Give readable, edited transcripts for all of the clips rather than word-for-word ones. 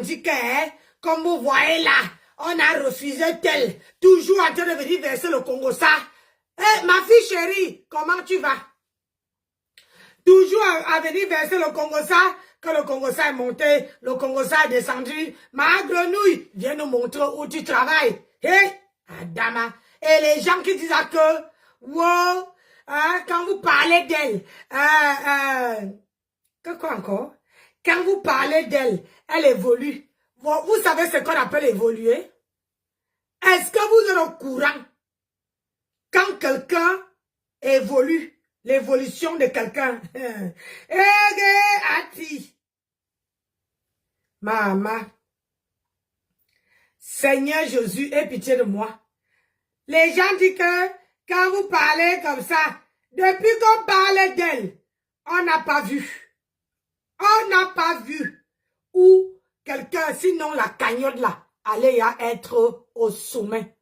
dit que, comme vous voyez là, on a refusé tel, toujours en train de venir verser le Congo ça. Eh, ma fille chérie, comment tu vas? Toujours à venir verser le Congo ça, que le Congo ça est monté, le Congo ça est descendu. Ma grenouille, viens nous montrer où tu travailles. Hé, Adama. Et les gens qui disent que, wow, quand vous parlez d'elle, que quoi encore? Quand vous parlez d'elle, elle évolue. Vous savez ce qu'on appelle évoluer? Est-ce que vous êtes au courant? Quand quelqu'un évolue, l'évolution de quelqu'un. Ati. Maman. Seigneur Jésus, aie pitié de moi. Les gens disent que quand vous parlez comme ça, depuis qu'on parlait d'elle, on n'a pas vu. On n'a pas vu où quelqu'un, sinon la cagnotte là, allait être au sommet.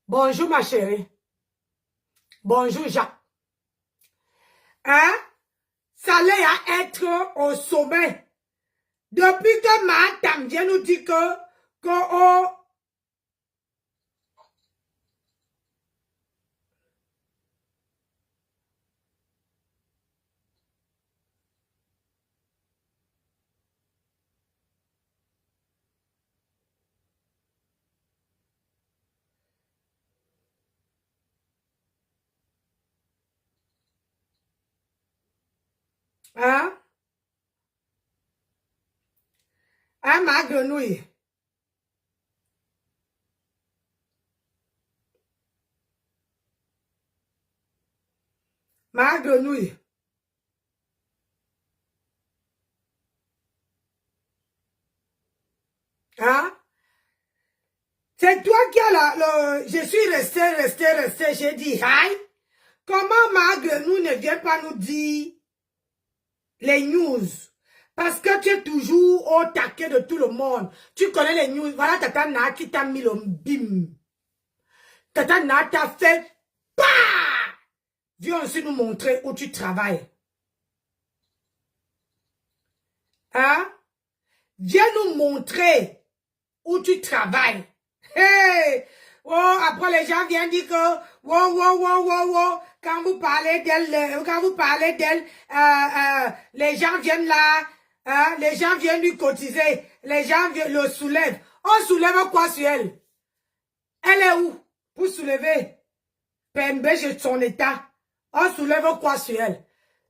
Bonjour ma chérie. Bonjour Jacques. Hein? Ça allait être au sommet. Depuis que ma tante vient nous dire que oh, hein? Hein, ma grenouille? Ma grenouille? Hein? C'est toi qui as je suis resté. J'ai dit, aïe, comment ma grenouille ne vient pas nous dire les news? Parce que tu es toujours au taquet de tout le monde. Tu connais les news. Voilà Tata Na qui t'a mis le bim. Tata Na t'a fait pas. Viens aussi nous montrer où tu travailles. Hein? Viens nous montrer où tu travailles. Hey! Oh, après les gens viennent dire que wow. Quand vous parlez d'elle, les gens viennent là, les gens viennent lui cotiser, les gens le soulèvent. On soulève quoi sur elle? Elle est où pour soulever? Pembe de son état. On soulève quoi sur elle?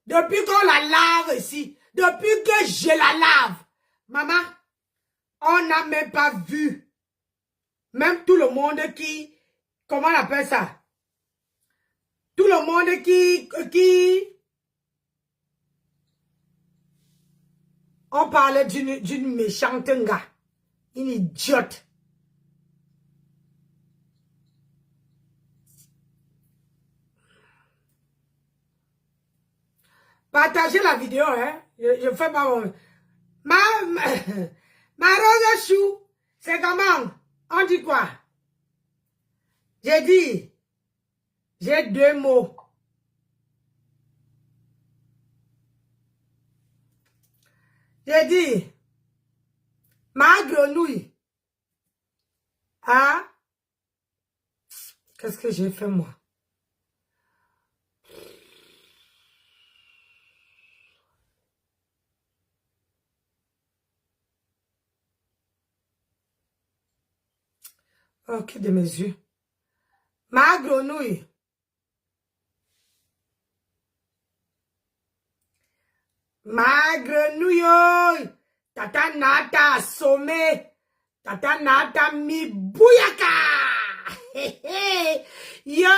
Depuis qu'on la lave ici, depuis que je la lave, maman, on n'a même pas vu. Même tout le monde qui, comment on appelle ça? Tout le monde qui, on parlait d'une méchante gars, une idiote. Partagez la vidéo, hein. Je fais pas mon... Ma rose chou, c'est comment? On dit quoi? J'ai dit, j'ai deux mots. J'ai dit, ma grenouille. Hein? Qu'est-ce que j'ai fait moi? Ok, de mes yeux. Ma grenouille. Ma grenouille. Tata Nata assommé. Tata Nata mi bouyaka. Yo.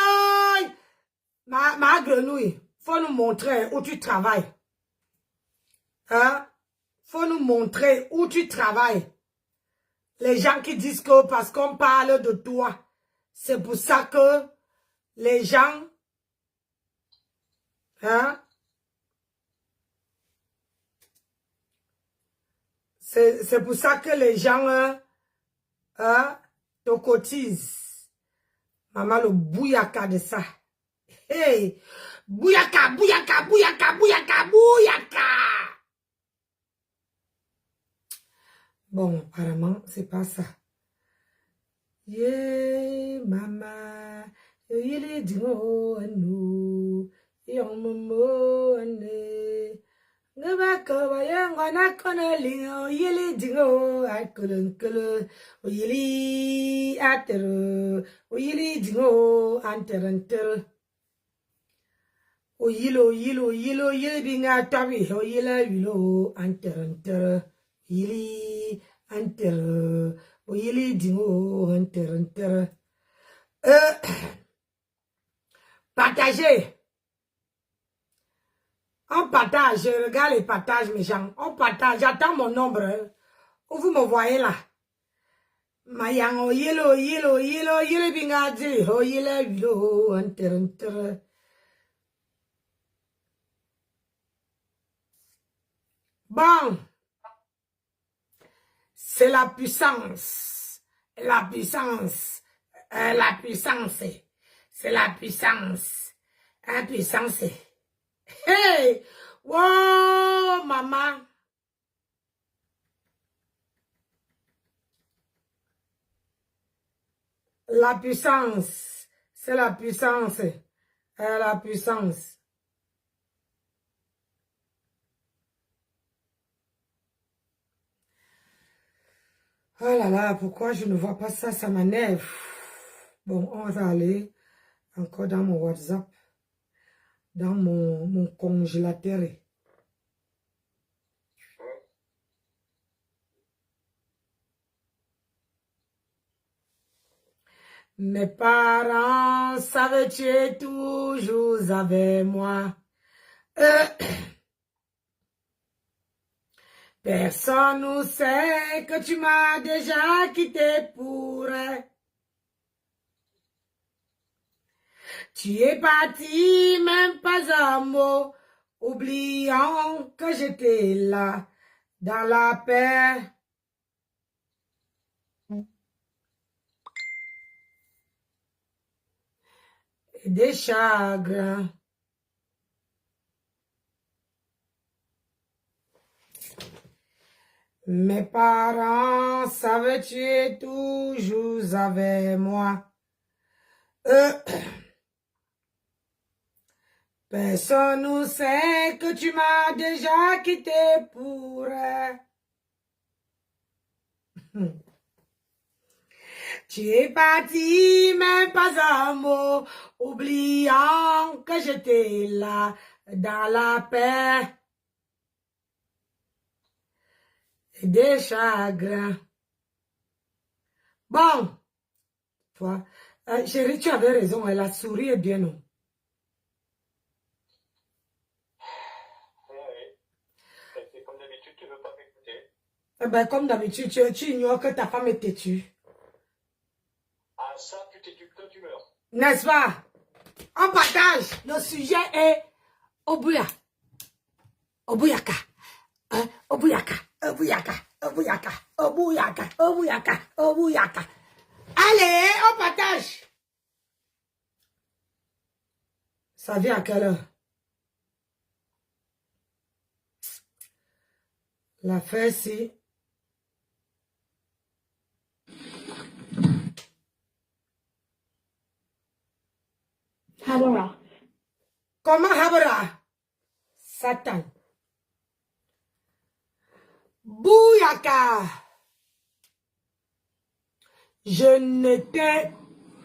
Ma grenouille. Faut nous montrer où tu travailles. Hein? Faut nous montrer où tu travailles. Les gens qui disent que parce qu'on parle de toi, c'est pour ça que les gens, hein, c'est pour ça que les gens, te cotisent. Maman, le bouyaka de ça. Hey, bouyaka. Bon, apparemment, c'est pas ça. Yeah, mama. Yili dingo anu. Yomomo ane. Ngabako bayangwa na kona lingo. Yili dingo akulunkulu. Yili ateru. Yili dingo anteranteru. Yili binga tabi. Yilo anteranteru. Yili anteru. Yili dingo anteranteru. Partagez. On partage, je regarde les partages, mes gens. On partage, j'attends mon nombre. Où vous me voyez là? Mayang, yelo, bingadi, yelo, enter. Bon. C'est la puissance. La puissance. La puissance. C'est la puissance. La puissance. Hey! Wow, maman! La puissance. C'est la puissance. La puissance. Oh là là, pourquoi je ne vois pas ça? Ça m'énerve. Bon, on va aller encore dans mon WhatsApp. Dans mon congélateur. Mes parents savaient tu es toujours avec moi. Personne ne sait que tu m'as déjà quitté pour elle. Tu es parti, même pas un mot, oubliant que j'étais là, dans la paix. Et des chagrins. Mes parents savaient tu es toujours avec moi. Personne ne sait que tu m'as déjà quitté pour elle. Tu es parti, même pas un mot, oubliant que j'étais là, dans la paix. Et des chagrins. Bon, toi, chérie, tu avais raison, elle a souri et bien non. Ben, comme d'habitude, tu ignores que ta femme est têtue. Ah, ça, tu t'études quand tu meurs. N'est-ce pas? On partage. Le sujet est Obuya. Obuyaka. Obuyaka. Obuyaka. Obuyaka. Obuyaka. Obuyaka. Obuyaka. Allez, on partage. Ça vient à quelle heure? La fête, c'est... Habara. Comment Habara? Satan. Bouyaka. Je n'étais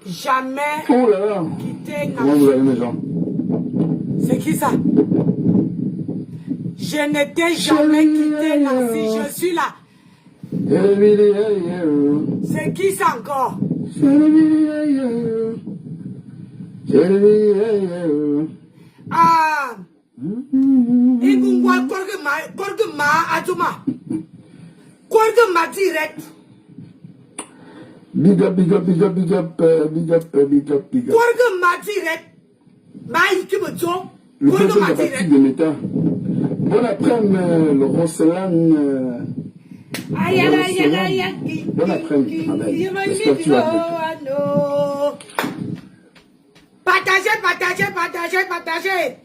jamais Oh là là. quitté Comment vous allez, mes gens? C'est qui ça? Je n'étais jamais quitté Nancy. Je suis là. C'est qui ça encore? Ah. Ingungwa korge ma atuma. Korge ma direct. Big up, big up, big up, big up, big up, big up, big up. Korge ma direct. Ma ikibuto. Le Korge peuple ma de Baptiste direct. de l'État. Bon après-midi, le Rosselan. Aïe aïe aïe aïe aïe. Bon après-midi, j'espère que tu vas bien. Partagez, partagez, partagez, partagez.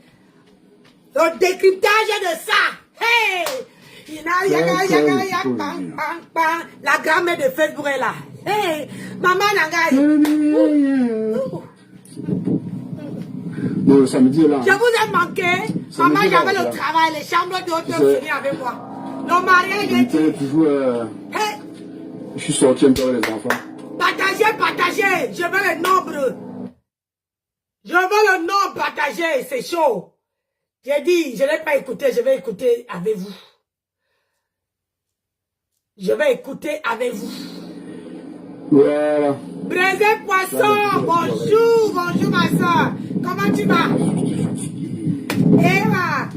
Le décryptage de ça. Hey! La grand-mère de Facebook est là. Hey, maman Nanga. Le samedi est là. Je vous ai manqué. Maman, j'avais le travail, les chambres d'hôtel venaient avec moi. Le mariage est dit. Toujours, Hey, je suis sorti un peu avec les enfants. partagez. Je veux le nombre. Je veux le nombre partagé. C'est chaud. J'ai dit, je ne l'ai pas écouté. Je vais écouter avec vous. Je vais écouter avec vous. Voilà. Braisé Poisson, bonjour ma soeur. Comment tu vas? Ewa.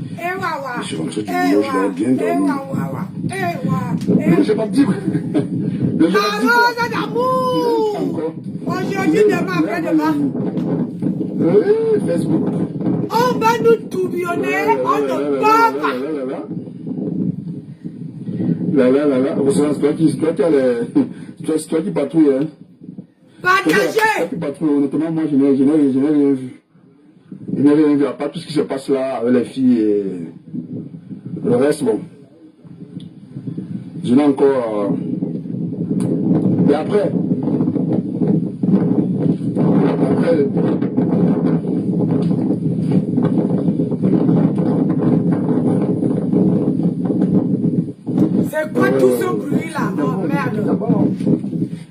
Je suis rentré du boulot, je vais bien dormir. Ewa. J'ai pas dit. Rose d'amour. Aujourd'hui, demain, après-demain. Facebook. On va nous tourbillonner, on ne peut pas. C'est toi qui patrouille, hein. Partagez. Qui patrouille, honnêtement, moi, je n'ai rien vu. Je n'ai rien vu, à part tout ce qui se passe là avec les filles et le reste, bon. Je n'ai encore... Et après... C'est quoi tout ce bruit là? Oh merde. D'abord,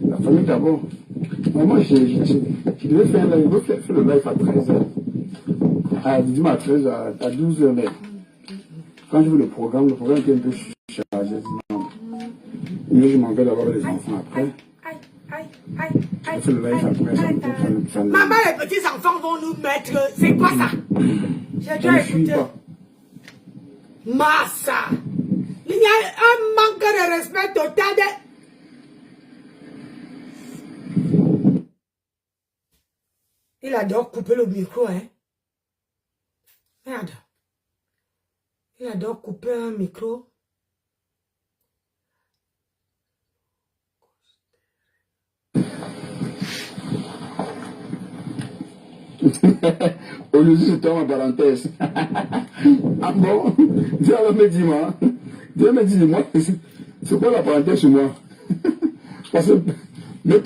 la famille d'abord. Moi, je devais faire le live à 13h. Dis-moi à 13h, à 12h, mais quand je veux le programme était un peu chargé. Mais je m'en vais d'avoir les enfants après. Je fais le live après. Maman, les petits enfants vont nous mettre. C'est quoi ça? J'ai déjà écouté. Massa. Il y a un manque de respect total. Il adore couper le micro, hein. Merde. Il adore couper un micro. Aujourd'hui, c'était ma parenthèse. Ah bon? Dieu me dit, moi. Dieu me dit, moi, c'est quoi la parenthèse sur moi? Parce que, mais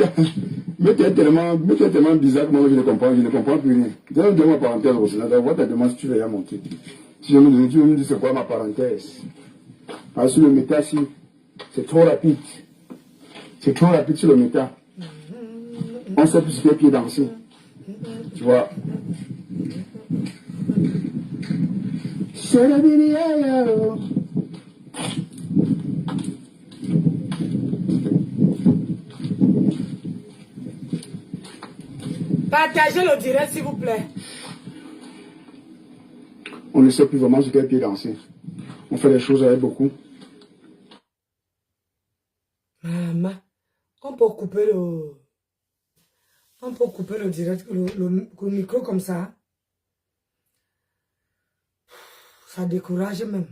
t'es tellement bizarre que moi, je ne comprends plus rien. Dieu me dit ma parenthèse aussi. D'abord, tu demandes si tu veux y mon truc. Si je me dis, tu me dis, c'est quoi ma parenthèse? Parce que le méta, si, c'est trop rapide. C'est trop rapide sur le méta. On sait plus sur quel pied danser. Tu vois. Partagez le direct, s'il vous plaît. On ne sait plus vraiment sur quel pied danser. On fait des choses avec beaucoup. Maman, on peut couper le direct, le micro comme ça. Ça décourage même.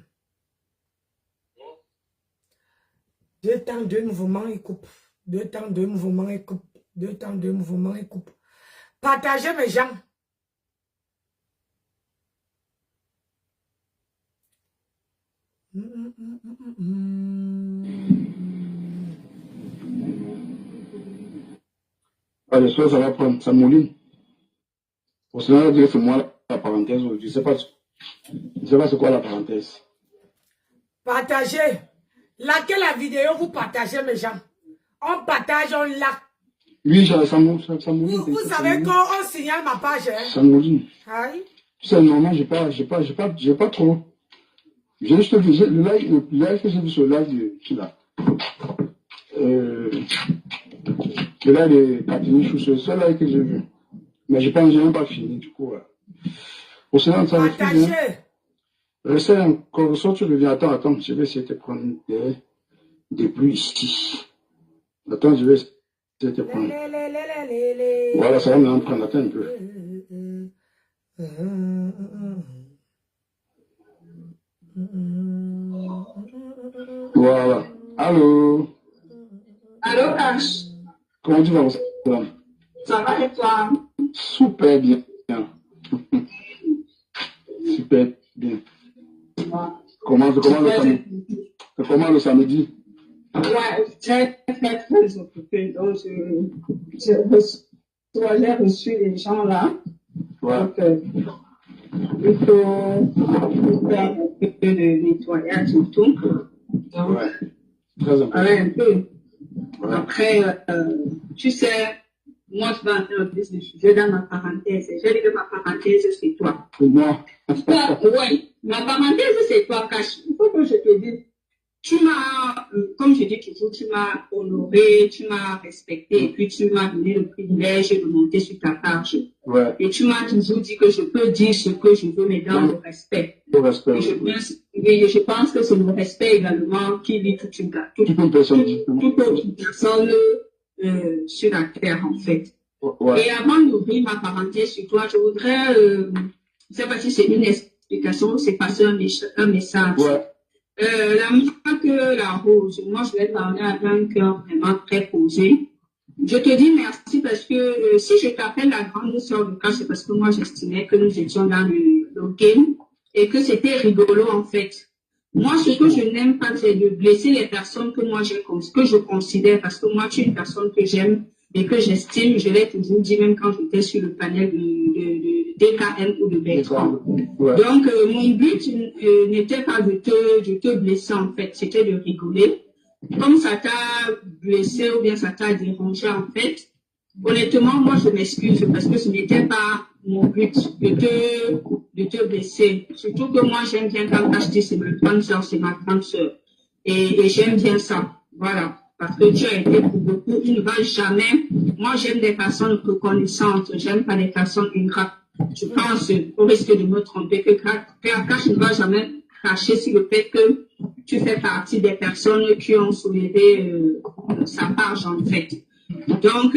2 temps, 2 mouvements et coupe. 2 temps, 2 mouvements et coupe. 2 temps, 2 mouvements et coupe. Partagez mes gens. Les choses, ça va prendre, ça mouline. Pour cela, on va dire que c'est moi la parenthèse. Je ne sais pas c'est quoi la parenthèse. Partagez. Laquelle la vidéo vous partagez mes gens? On partage, on like. Oui, ça mouline. Vous savez qu'on signale ma page. Hein? Ça mouline. Aïe. C'est normal, j'ai pas trop. J'ai juste vu le live que j'ai vu sur le live de qui là. Le live de Catini, c'est le seul live que j'ai vu. Mais j'ai même pas fini, du coup. Pour cela, ça partagez. Restez encore, tu reviens. Attends, je vais essayer de prendre des pluies ici. Attends, je vais essayer de prendre. Voilà, ça va me prendre, attends un peu. Voilà. Allô? Allô, Cash? Comment tu vas, Ça va et toi? Super bien. Super bien. Comment le comment le samedi? Ouais, très, très, très occupée. Donc, j'ai reçu les gens là. Ouais. Donc, il faut faire un peu de nettoyage et tout. Donc, Ouais. Très important. ouais, un peu. Ouais. Après, tu sais, moi, je vais entrer en plus de sujet dans ma parenthèse. J'ai dit que ma parenthèse, c'est toi. Pour moi. Oui, ma parenthèse, c'est toi, Cash. Il faut que je te dise. Tu m'as, comme je dis toujours, tu m'as honoré, tu m'as respecté, et puis tu m'as donné le privilège de monter sur ta page. Ouais. Et tu m'as toujours dit que je peux dire ce que je veux, mais dans le respect. Le respect. Et je pense que c'est le respect également qui lie toute une personne. toute autre personne sur la terre, en fait. Ouais. Et avant d'ouvrir ma parenthèse sur toi, je voudrais, je ne sais pas si c'est une explication ou c'est passer un message. Ouais. La même fois que la rose, moi je vais parler avec un cœur vraiment très posé. Je te dis merci parce que si je t'appelle la grande sœur de Cash, c'est parce que moi j'estimais que nous étions dans le game et que c'était rigolo en fait. Moi, ce que je n'aime pas, c'est de blesser les personnes que moi que je considère, parce que moi, tu es une personne que j'aime et que j'estime. Je l'ai toujours dit, même quand j'étais sur le panel de DKM ou de Bertrand. Ouais. Donc, mon but n'était pas de te blesser, en fait. C'était de rigoler. Comme ça t'a blessé ou bien ça t'a dérangé, en fait, honnêtement, moi, je m'excuse parce que ce n'était pas mon but de te blesser. Surtout que moi, j'aime bien quand je dis c'est ma grande soeur, c'est ma grande soeur. Et j'aime bien ça. Voilà. Parce que tu as été pour beaucoup, tu ne vas jamais. Moi, j'aime des personnes reconnaissantes. J'aime pas des personnes ingrates. Je pense, au risque de me tromper, que Cash ne va jamais cracher sur le fait que tu fais partie des personnes qui ont soulevé sa page, en fait. Donc,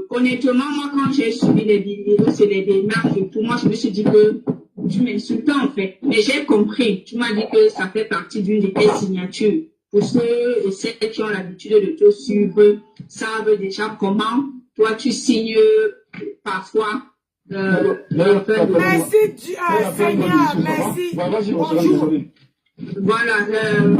honnêtement, moi, quand j'ai suivi les vidéos, c'est les démarches et tout, moi, je me suis dit que tu m'insultais, en fait. Mais j'ai compris. Tu m'as dit que ça fait partie d'une de tes signatures. Pour ceux et celles qui ont l'habitude de te suivre, savent déjà comment toi, tu signes parfois. Merci, Seigneur, merci. Bonjour. Voilà,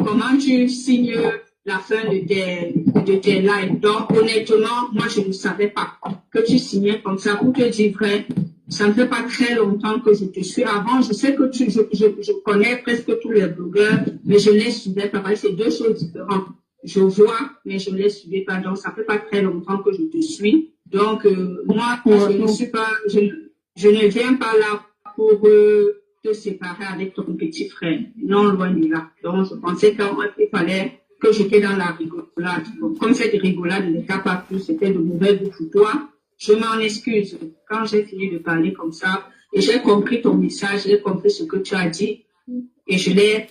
comment tu signes la fin de tes lives. Donc, honnêtement, moi, je ne savais pas que tu signais comme ça. Pour te dire vrai, ça ne fait pas très longtemps que je te suis. Avant, je sais que je connais presque tous les blogueurs, mais je ne les suivais pas. C'est deux choses différentes. Je vois, mais je ne les suivais pas. Donc, ça ne fait pas très longtemps que je te suis. Donc, moi, je ne suis pas, je ne viens pas là pour te séparer avec ton petit frère. Non, loin de là. Donc, je pensais qu'il fallait que j'étais dans la rigolade. Donc, comme cette rigolade n'était pas plus, c'était de mauvais goût pour toi. Je m'en excuse. Quand j'ai fini de parler comme ça, et j'ai compris ton message, j'ai compris ce que tu as dit, et je l'ai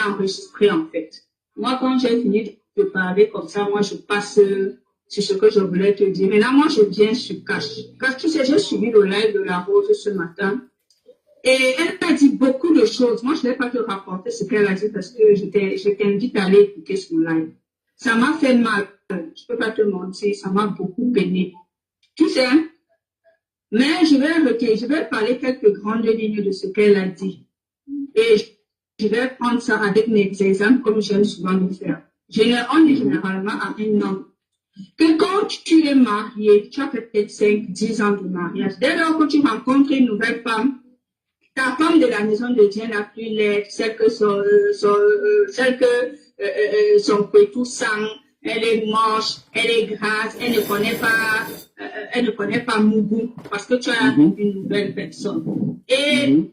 enregistré en fait. Moi, quand j'ai fini de parler comme ça, moi, je passe sur ce que je voulais te dire. Maintenant, moi, je viens sur Cash. Cash, tu sais, j'ai suivi le live de la Rose ce matin. Et elle m'a dit beaucoup de choses. Moi, je ne vais pas te rapporter ce qu'elle a dit parce que je t'invite à aller écouter son live. Ça m'a fait mal. Je ne peux pas te mentir. Ça m'a beaucoup peiné. Tu sais, mais je vais parler quelques grandes lignes de ce qu'elle a dit. Et je vais prendre ça avec mes exemples comme j'aime souvent le faire. On dit généralement à un homme que quand tu es marié, tu as fait peut-être 5-10 ans de mariage. Dès lors que tu rencontres une nouvelle femme, ta femme de la maison devient la plus laide, celle que son couteau sang, elle est moche, elle est grasse, elle ne connaît pas Mougou parce que tu as une nouvelle personne. Et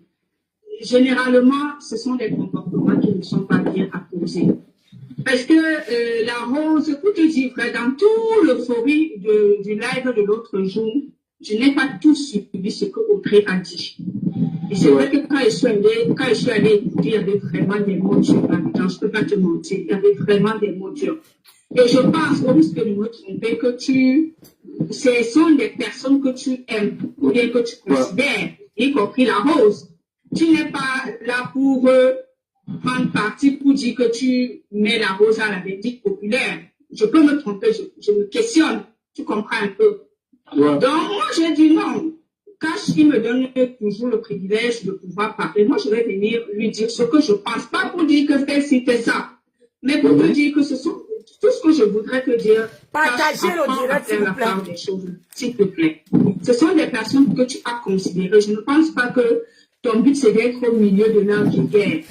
généralement, ce sont des comportements qui ne sont pas bien apposés. Parce que la Rose, pour te dire vrai, dans tout l'euphorie du live de l'autre jour, je n'ai pas tout suivi ce que Audrey a dit. Et c'est vrai que quand je suis allée écouter, il y avait vraiment des mots durs là-dedans. Je ne peux pas te mentir, il y avait vraiment des mots durs. Et je pense, au risque de me tromper, que ce sont des personnes que tu aimes, ou bien que tu considères, y compris la Rose. Tu n'es pas là pour prendre parti pour dire que tu mets la Rose à la vindicte populaire. Je peux me tromper, je me questionne. Tu comprends un peu? Donc, moi, j'ai dit non. Cash, il me donne toujours le privilège de pouvoir parler. Moi, je vais venir lui dire ce que je pense. Pas pour dire que c'était ça, mais pour te dire que ce sont tout ce que je voudrais te dire. Partagez le direct, s'il vous plaît. Des choses, s'il te plaît. Ce sont des personnes que tu as considérées. Je ne pense pas que ton but, c'est d'être au milieu de leur guerre.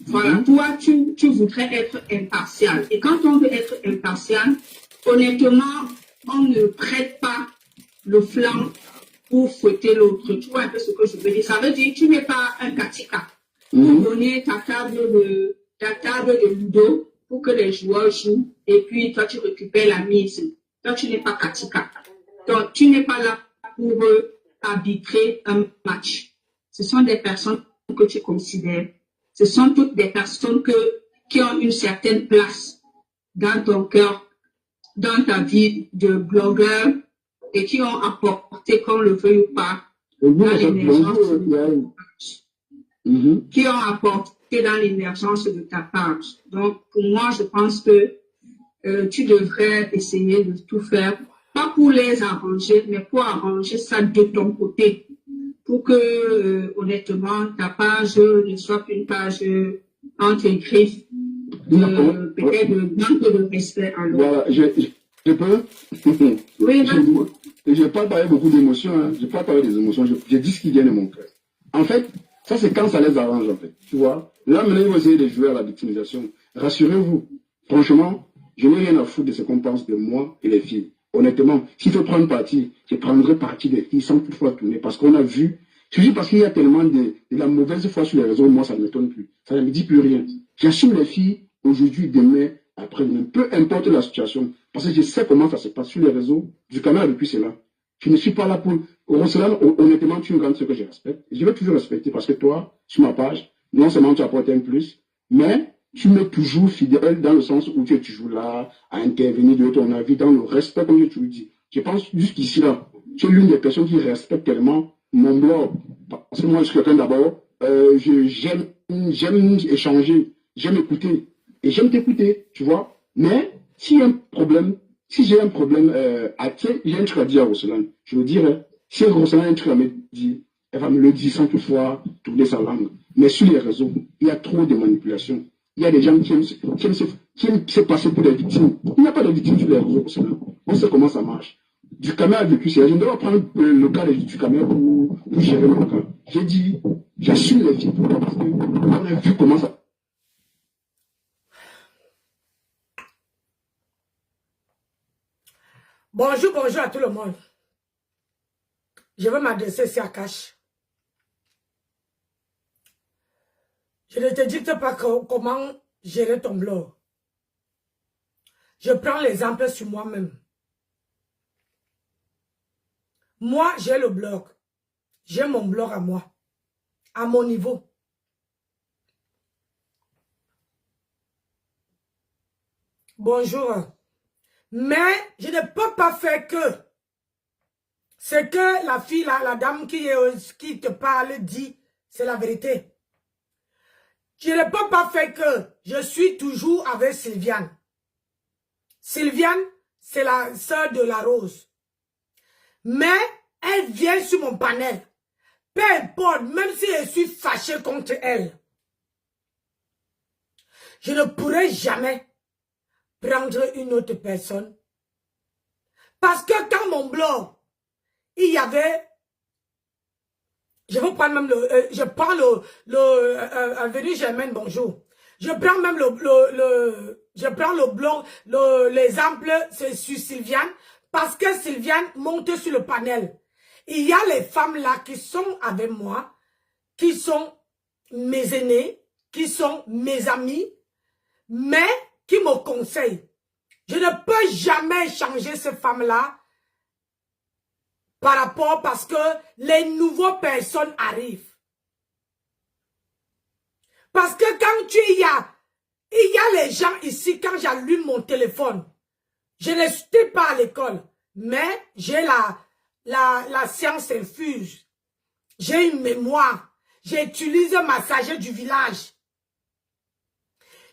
Voilà, toi, tu voudrais être impartial. Et quand on veut être impartial, honnêtement, on ne prête pas le flanc pour fouetter l'autre. Tu vois un peu ce que je veux dire. Ça veut dire que tu n'es pas un katika. Pour donner ta table de ludo pour que les joueurs jouent et puis toi tu récupères la mise. Toi tu n'es pas katika. Donc tu n'es pas là pour arbitrer un match. Ce sont des personnes que tu considères. Ce sont toutes des personnes qui ont une certaine place dans ton cœur, dans ta vie de blogueur et qui ont apporté, qu'on le veuille ou pas, dans l'émergence qui ont apporté dans l'émergence de ta page. Donc, pour moi, je pense que tu devrais essayer de tout faire, pas pour les arranger, mais pour arranger ça de ton côté, pour que, honnêtement, ta page ne soit qu'une page entre griffes, peut-être de manque de respect à l'autre. Voilà, je peux. Oui, je n'ai pas parlé beaucoup d'émotions, hein. Je n'ai pas parlé des émotions, je dis ce qui vient de mon cœur. En fait, ça c'est quand ça les arrange, en fait. Tu vois, là maintenant ils vont essayer de jouer à la victimisation. Rassurez-vous, franchement, je n'ai rien à foutre de ce qu'on pense de moi et les filles. Honnêtement, s'il faut prendre parti, je prendrai parti des filles sans toutefois tourner. Parce qu'on a vu, je dis parce qu'il y a tellement de la mauvaise foi sur les réseaux, moi ça ne m'étonne plus. Ça ne me dit plus rien. J'assume les filles aujourd'hui, demain, après-demain, peu importe la situation. Parce que je sais comment ça se passe sur les réseaux. Du canal depuis cela. Je ne suis pas là pour... Roselyne, honnêtement, tu me rends ce que je respecte. Et je vais toujours respecter parce que toi, sur ma page, non seulement tu apportes un plus, mais tu m'es toujours fidèle dans le sens où tu es toujours là à intervenir de ton avis dans le respect, comme je te le dis. Je pense jusqu'ici là, tu es l'une des personnes qui respecte tellement mon blog. Parce que moi, je suis quelqu'un d'abord, j'aime échanger, j'aime écouter. Et j'aime t'écouter, tu vois. Mais s'il y a un problème, si j'ai un problème, j'ai un truc à dire à Roselyne, je le dirai. Si Roselyne a un truc à me dire, elle va me le dire sans toutefois tourner sa langue. Mais sur les réseaux, il y a trop de manipulations. Il y a des gens qui aiment se passer pour des victimes. Il n'y a pas de victimes sur les réseaux, Roselyne. On sait comment ça marche. Du Camer a vécu ça. Je ne dois pas prendre le cas du Camer pour gérer mon cas. J'ai dit, j'assume les filles. Pourquoi? Parce qu'on a vu comment ça. Bonjour, bonjour à tout le monde. Je veux m'adresser à Cash. Je ne te dicte pas comment gérer ton blog. Je prends l'exemple sur moi-même. Moi, j'ai le blog. J'ai mon blog à moi. À mon niveau. Bonjour. Mais je ne peux pas faire que ce que la fille, la dame qui te parle dit, c'est la vérité. Je ne peux pas faire que je suis toujours avec Sylviane. Sylviane, c'est la sœur de la Rose. Mais elle vient sur mon panel. Peu importe, même si je suis fâché contre elle. Je ne pourrai jamais prendre une autre personne. Parce que quand mon blog, il y avait, je vais prendre même je prends Avenue Germaine, bonjour. Je prends même je prends le blog, l'exemple, c'est sur Sylviane, parce que Sylviane monte sur le panel. Il y a les femmes là qui sont avec moi, qui sont mes aînés, qui sont mes amis, mais qui me conseille. Je ne peux jamais changer ces femmes-là par rapport parce que les nouvelles personnes arrivent. Parce que quand il y a les gens ici, quand j'allume mon téléphone, je ne suis pas à l'école, mais j'ai la science infuse. J'ai une mémoire. J'utilise ma sagesse du village.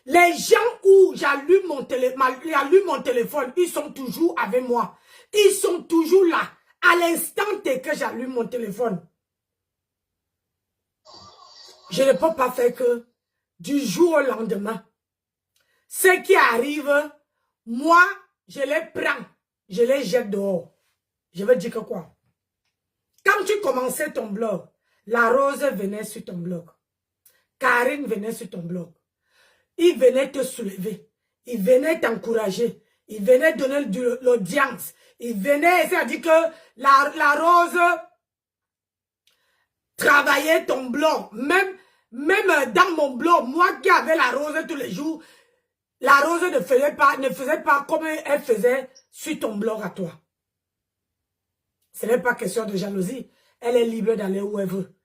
Les gens où j'allume mon téléphone, ils sont toujours avec moi. Ils sont toujours là, à l'instant que j'allume mon téléphone, je ne peux pas faire que du jour au lendemain. Ce qui arrive, moi, je les prends, je les jette dehors. Je veux dire que quoi? Quand tu commençais ton blog, la Rose venait sur ton blog. Karine venait sur ton blog. Il venait te soulever. Il venait t'encourager. Il venait donner de l'audience. Il venait, c'est-à-dire que la Rose travaillait ton blog. Même dans mon blog, moi qui avais la Rose tous les jours, la Rose ne faisait pas comme elle faisait sur ton blog à toi. Ce n'est pas question de jalousie. Elle est libre d'aller où elle veut.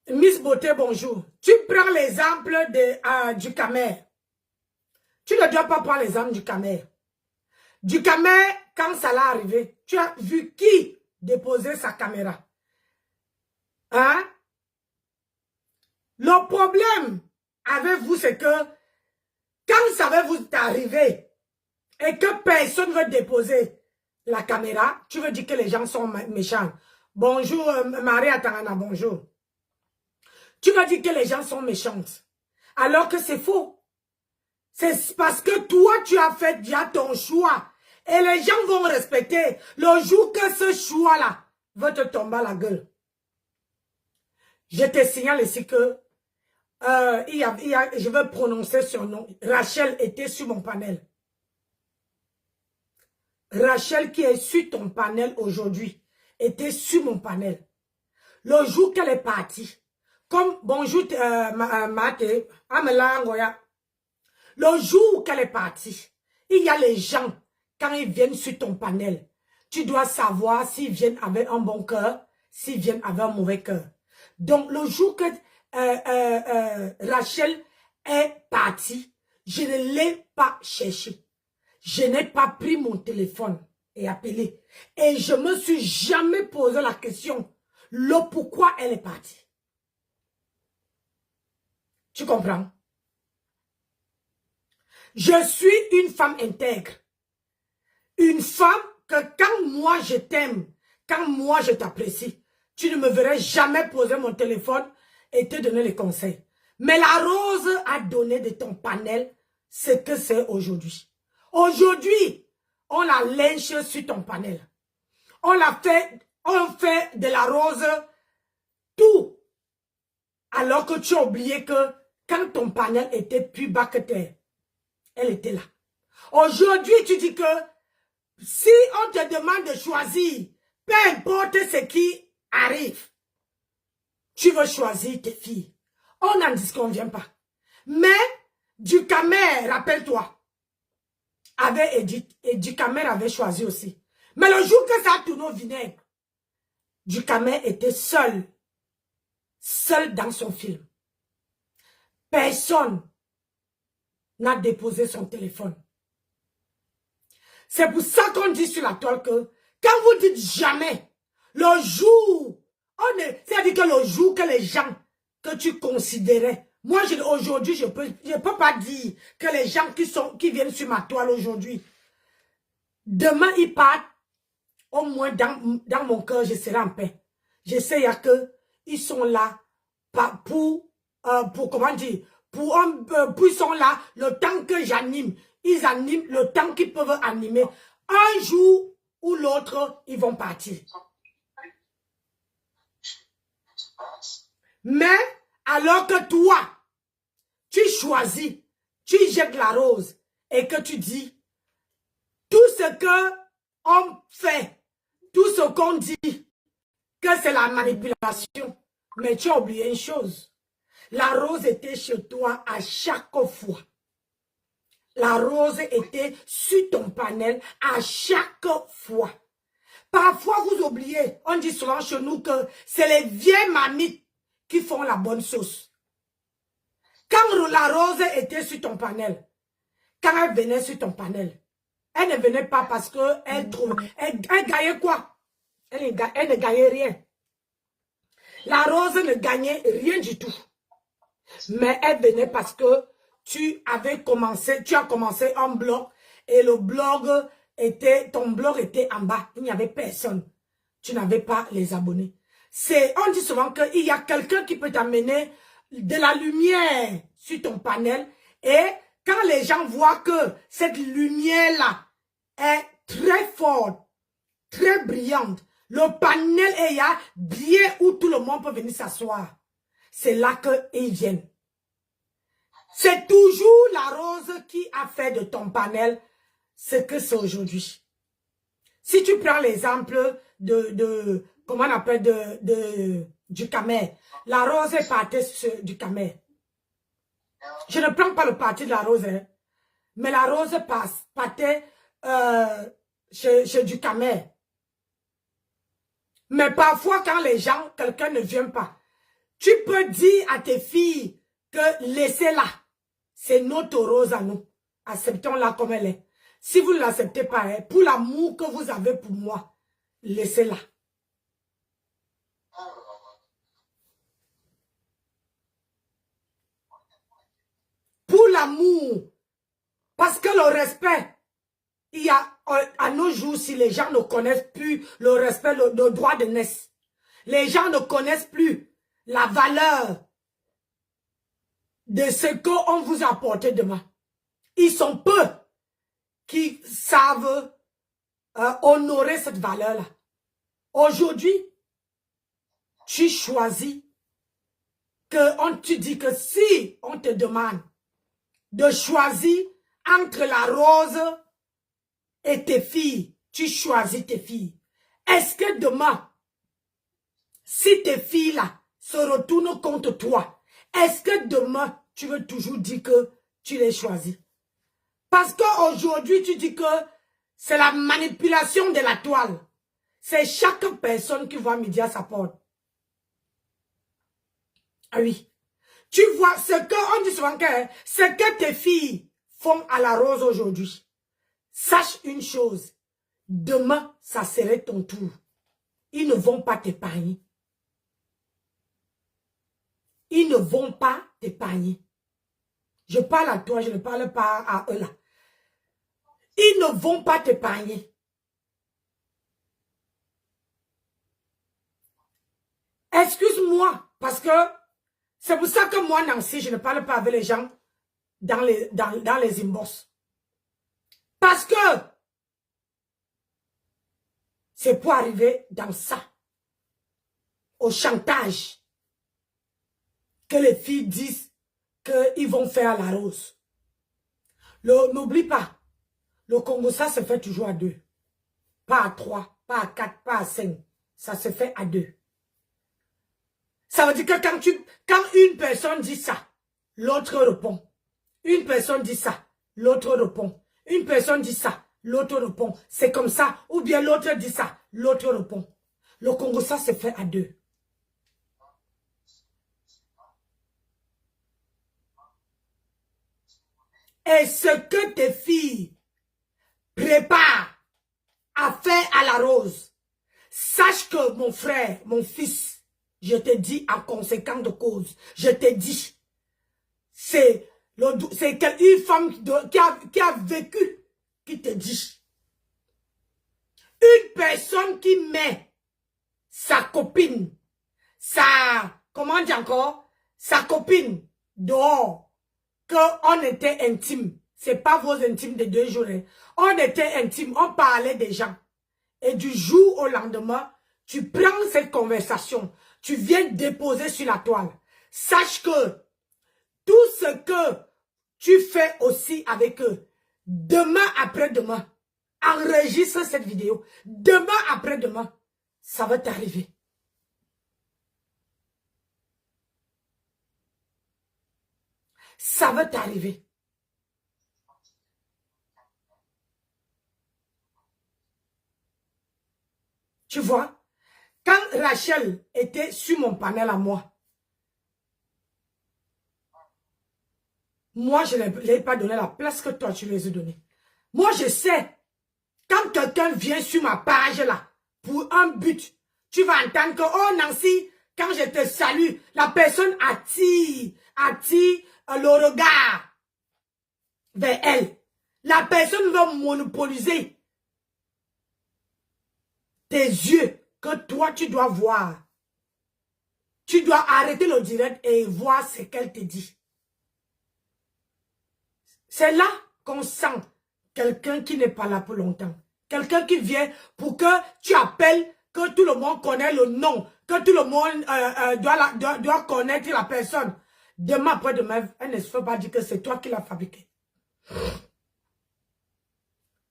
Miss Beauté, bonjour. Tu prends l'exemple du Camer. Tu ne dois pas prendre l'exemple du Camer. Du Camer, quand ça l'a arrivé, tu as vu qui déposait sa caméra? Hein? Le problème avec vous, c'est que quand ça va vous arriver et que personne ne veut déposer la caméra, tu veux dire que les gens sont méchants. Bonjour, Marie Atangana, bonjour. Tu vas dire que les gens sont méchantes. Alors que c'est faux. C'est parce que toi, tu as fait déjà ton choix. Et les gens vont respecter. Le jour que ce choix-là va te tomber à la gueule. Je te signale ici que je vais prononcer son nom. Rachel était sur mon panel. Rachel qui est sur ton panel aujourd'hui était sur mon panel. Le jour qu'elle est partie, comme bonjour Mate, Amelangoya. Le jour qu'elle est partie, il y a les gens, quand ils viennent sur ton panel, tu dois savoir s'ils viennent avec un bon cœur, s'ils viennent avec un mauvais cœur. Donc le jour que Rachel est partie, je ne l'ai pas cherché. Je n'ai pas pris mon téléphone et appelé. Et je me suis jamais posé la question, le pourquoi elle est partie. Tu comprends? Je suis une femme intègre. Une femme que quand moi je t'aime, quand moi je t'apprécie, tu ne me verrais jamais poser mon téléphone et te donner les conseils. Mais la Rose a donné de ton panel ce que c'est aujourd'hui. Aujourd'hui, on la lynche sur ton panel. On fait de la Rose tout. Alors que tu as oublié que quand ton panel était plus bas que terre, elle était là. Aujourd'hui, tu dis que si on te demande de choisir, peu importe ce qui arrive, tu veux choisir tes filles. On n'en disconvient pas. Mais du Camer, rappelle-toi, avait Edith, et du Camer avait choisi aussi. Mais le jour que ça a tourné au vinaigre, du Camer était seul dans son film. Personne n'a déposé son téléphone. C'est pour ça qu'on dit sur la toile que quand vous dites jamais, le jour, c'est-à-dire que le jour que les gens que tu considérais, moi aujourd'hui je peux pas dire que les gens qui viennent sur ma toile aujourd'hui, demain ils partent, au moins dans mon cœur je serai en paix. Je sais que ils sont là pour comment dire, ils sont là le temps que j'anime. Ils animent le temps qu'ils peuvent animer. Un jour ou l'autre, ils vont partir. Mais, alors que toi, tu choisis, tu jettes la rose et que tu dis, tout ce qu'on fait, tout ce qu'on dit, que c'est la manipulation. Mais tu as oublié une chose. La rose était chez toi à chaque fois. La rose était sur ton panel à chaque fois. Parfois, vous oubliez, on dit souvent chez nous que c'est les vieilles mamites qui font la bonne sauce. Quand la rose était sur ton panel, quand elle venait sur ton panel, elle ne venait pas parce qu'elle trouvait... Elle gagnait quoi? Elle ne gagnait rien. La rose ne gagnait rien du tout. Mais elle venait parce que tu as commencé un blog et le blog ton blog était en bas, il n'y avait personne. Tu n'avais pas les abonnés. On dit souvent qu'il y a quelqu'un qui peut t'amener de la lumière sur ton panel. Et quand les gens voient que cette lumière-là est très forte, très brillante, le panel est bien où tout le monde peut venir s'asseoir. C'est là qu'ils viennent. C'est toujours la rose qui a fait de ton panel ce que c'est aujourd'hui. Si tu prends l'exemple comment on appelle, du camel, la rose est partie du camel. Je ne prends pas le parti de la rose, hein, mais la rose partait chez du camel. Mais parfois, quand quelqu'un ne vient pas, tu peux dire à tes filles que laissez-la. C'est notre rose à nous. Acceptons-la comme elle est. Si vous ne l'acceptez pas, hein, pour l'amour que vous avez pour moi, laissez-la. Pour l'amour. Parce que le respect, il y a, à nos jours, si les gens ne connaissent plus le respect, le droit de naissance, les gens ne connaissent plus la valeur de ce qu'on vous a apporté demain. Ils sont peu qui savent honorer cette valeur-là. Aujourd'hui, tu choisis tu dis que si on te demande de choisir entre la rose et tes filles, tu choisis tes filles. Est-ce que demain, si tes filles-là se retournent contre toi, est-ce que demain, tu veux toujours dire que tu les choisis? Parce qu'aujourd'hui, tu dis que c'est la manipulation de la toile. C'est chaque personne qui voit midi à sa porte. Ah oui. Tu vois, on dit souvent que ce que tes filles font à la rose aujourd'hui. Sache une chose. Demain, ça serait ton tour. Ils ne vont pas t'épargner. Ils ne vont pas t'épargner. Je parle à toi, je ne parle pas à eux là. Ils ne vont pas t'épargner. Excuse-moi, parce que c'est pour ça que moi, Nancy, je ne parle pas avec les gens dans les inbox. Parce que c'est pour arriver dans ça, au chantage, que les filles disent qu'ils vont faire la rose. N'oublie pas, le Congo, ça se fait toujours à 2. Pas à 3, pas à 4, pas à 5. Ça se fait à 2. Ça veut dire que quand une personne dit ça, l'autre répond. Une personne dit ça, l'autre répond. Une personne dit ça, l'autre répond. C'est comme ça. Ou bien l'autre dit ça, l'autre répond. Le Congo, ça se fait à 2. Et ce que tes filles préparent à faire à la rose, sache que mon frère, mon fils, je te dis en conséquence de cause, je te dis, c'est une femme qui a vécu qui te dit. Une personne qui met sa copine, comment dire encore, sa copine dehors, qu'on était intime. C'est pas vos intimes de 2 jours. Hein. On était intime, on parlait des gens. Et du jour au lendemain, tu prends cette conversation, tu viens déposer sur la toile. Sache que tout ce que tu fais aussi avec eux, demain après-demain, enregistre cette vidéo. Demain après-demain, ça va t'arriver. Ça va t'arriver. Tu vois, quand Rachel était sur mon panel à moi, je ne lui ai pas donné la place que toi, tu les as donnée. Moi, je sais, quand quelqu'un vient sur ma page là, pour un but, tu vas entendre que, oh Nancy, quand je te salue, la personne attire le regard vers elle. La personne va monopoliser tes yeux, que toi, tu dois voir. Tu dois arrêter le direct et voir ce qu'elle te dit. C'est là qu'on sent quelqu'un qui n'est pas là pour longtemps. Quelqu'un qui vient pour que tu appelles, que tout le monde connaît le nom, que tout le monde doit connaître la personne. Demain après-demain, elle ne se fait pas dire que c'est toi qui l'as fabriqué.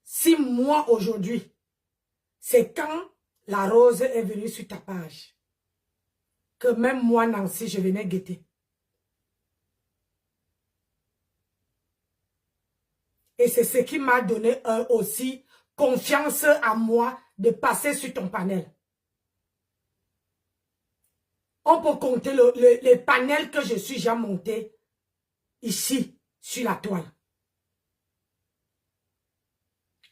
Si moi aujourd'hui, c'est quand la rose est venue sur ta page, que même moi, Nancy, je venais guetter. Et c'est ce qui m'a donné aussi confiance à moi de passer sur ton panel. On peut compter les panels que je suis déjà monté ici, sur la toile.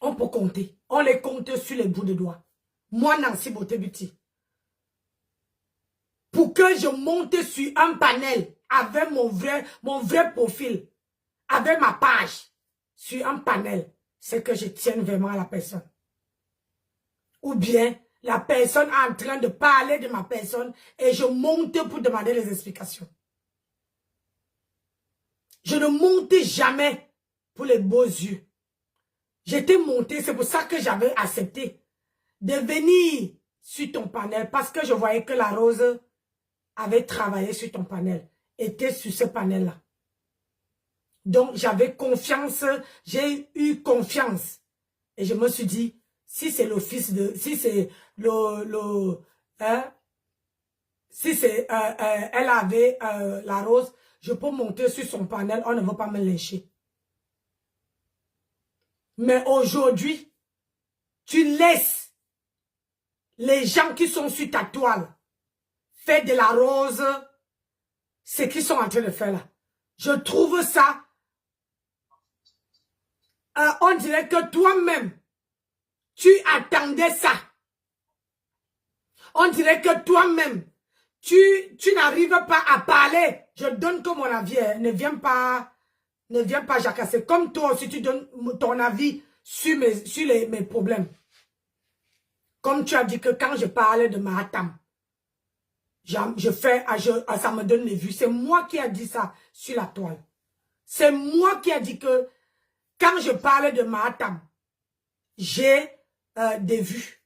On peut compter. On les compte sur les bouts de doigts. Moi, Nancy Beauté Beauty. Pour que je monte sur un panel avec mon vrai profil, avec ma page, sur un panel, c'est que je tienne vraiment à la personne. Ou bien, la personne est en train de parler de ma personne et je monte pour demander les explications. Je ne monte jamais pour les beaux yeux. J'étais monté, c'est pour ça que j'avais accepté de venir sur ton panel parce que je voyais que la rose avait travaillé sur ton panel, était sur ce panel-là. Donc, j'avais confiance, j'ai eu confiance. Et je me suis dit, si c'est l'office de, si c'est elle avait la rose, je peux monter sur son panel, on ne veut pas me lyncher. Mais aujourd'hui, tu laisses les gens qui sont sur ta toile faire de la rose ce qu'ils sont en train de faire là. Je trouve ça, on dirait que toi-même, tu attendais ça. On dirait que toi-même, tu n'arrives pas à parler. Je donne que mon avis, ne viens pas jacasser. Comme toi aussi, tu donnes ton avis sur mes problèmes. Comme tu as dit que quand je parlais de Mahatam, ça me donne les vues. C'est moi qui ai dit ça sur la toile. C'est moi qui ai dit que quand je parlais de Mahatam, j'ai des vues.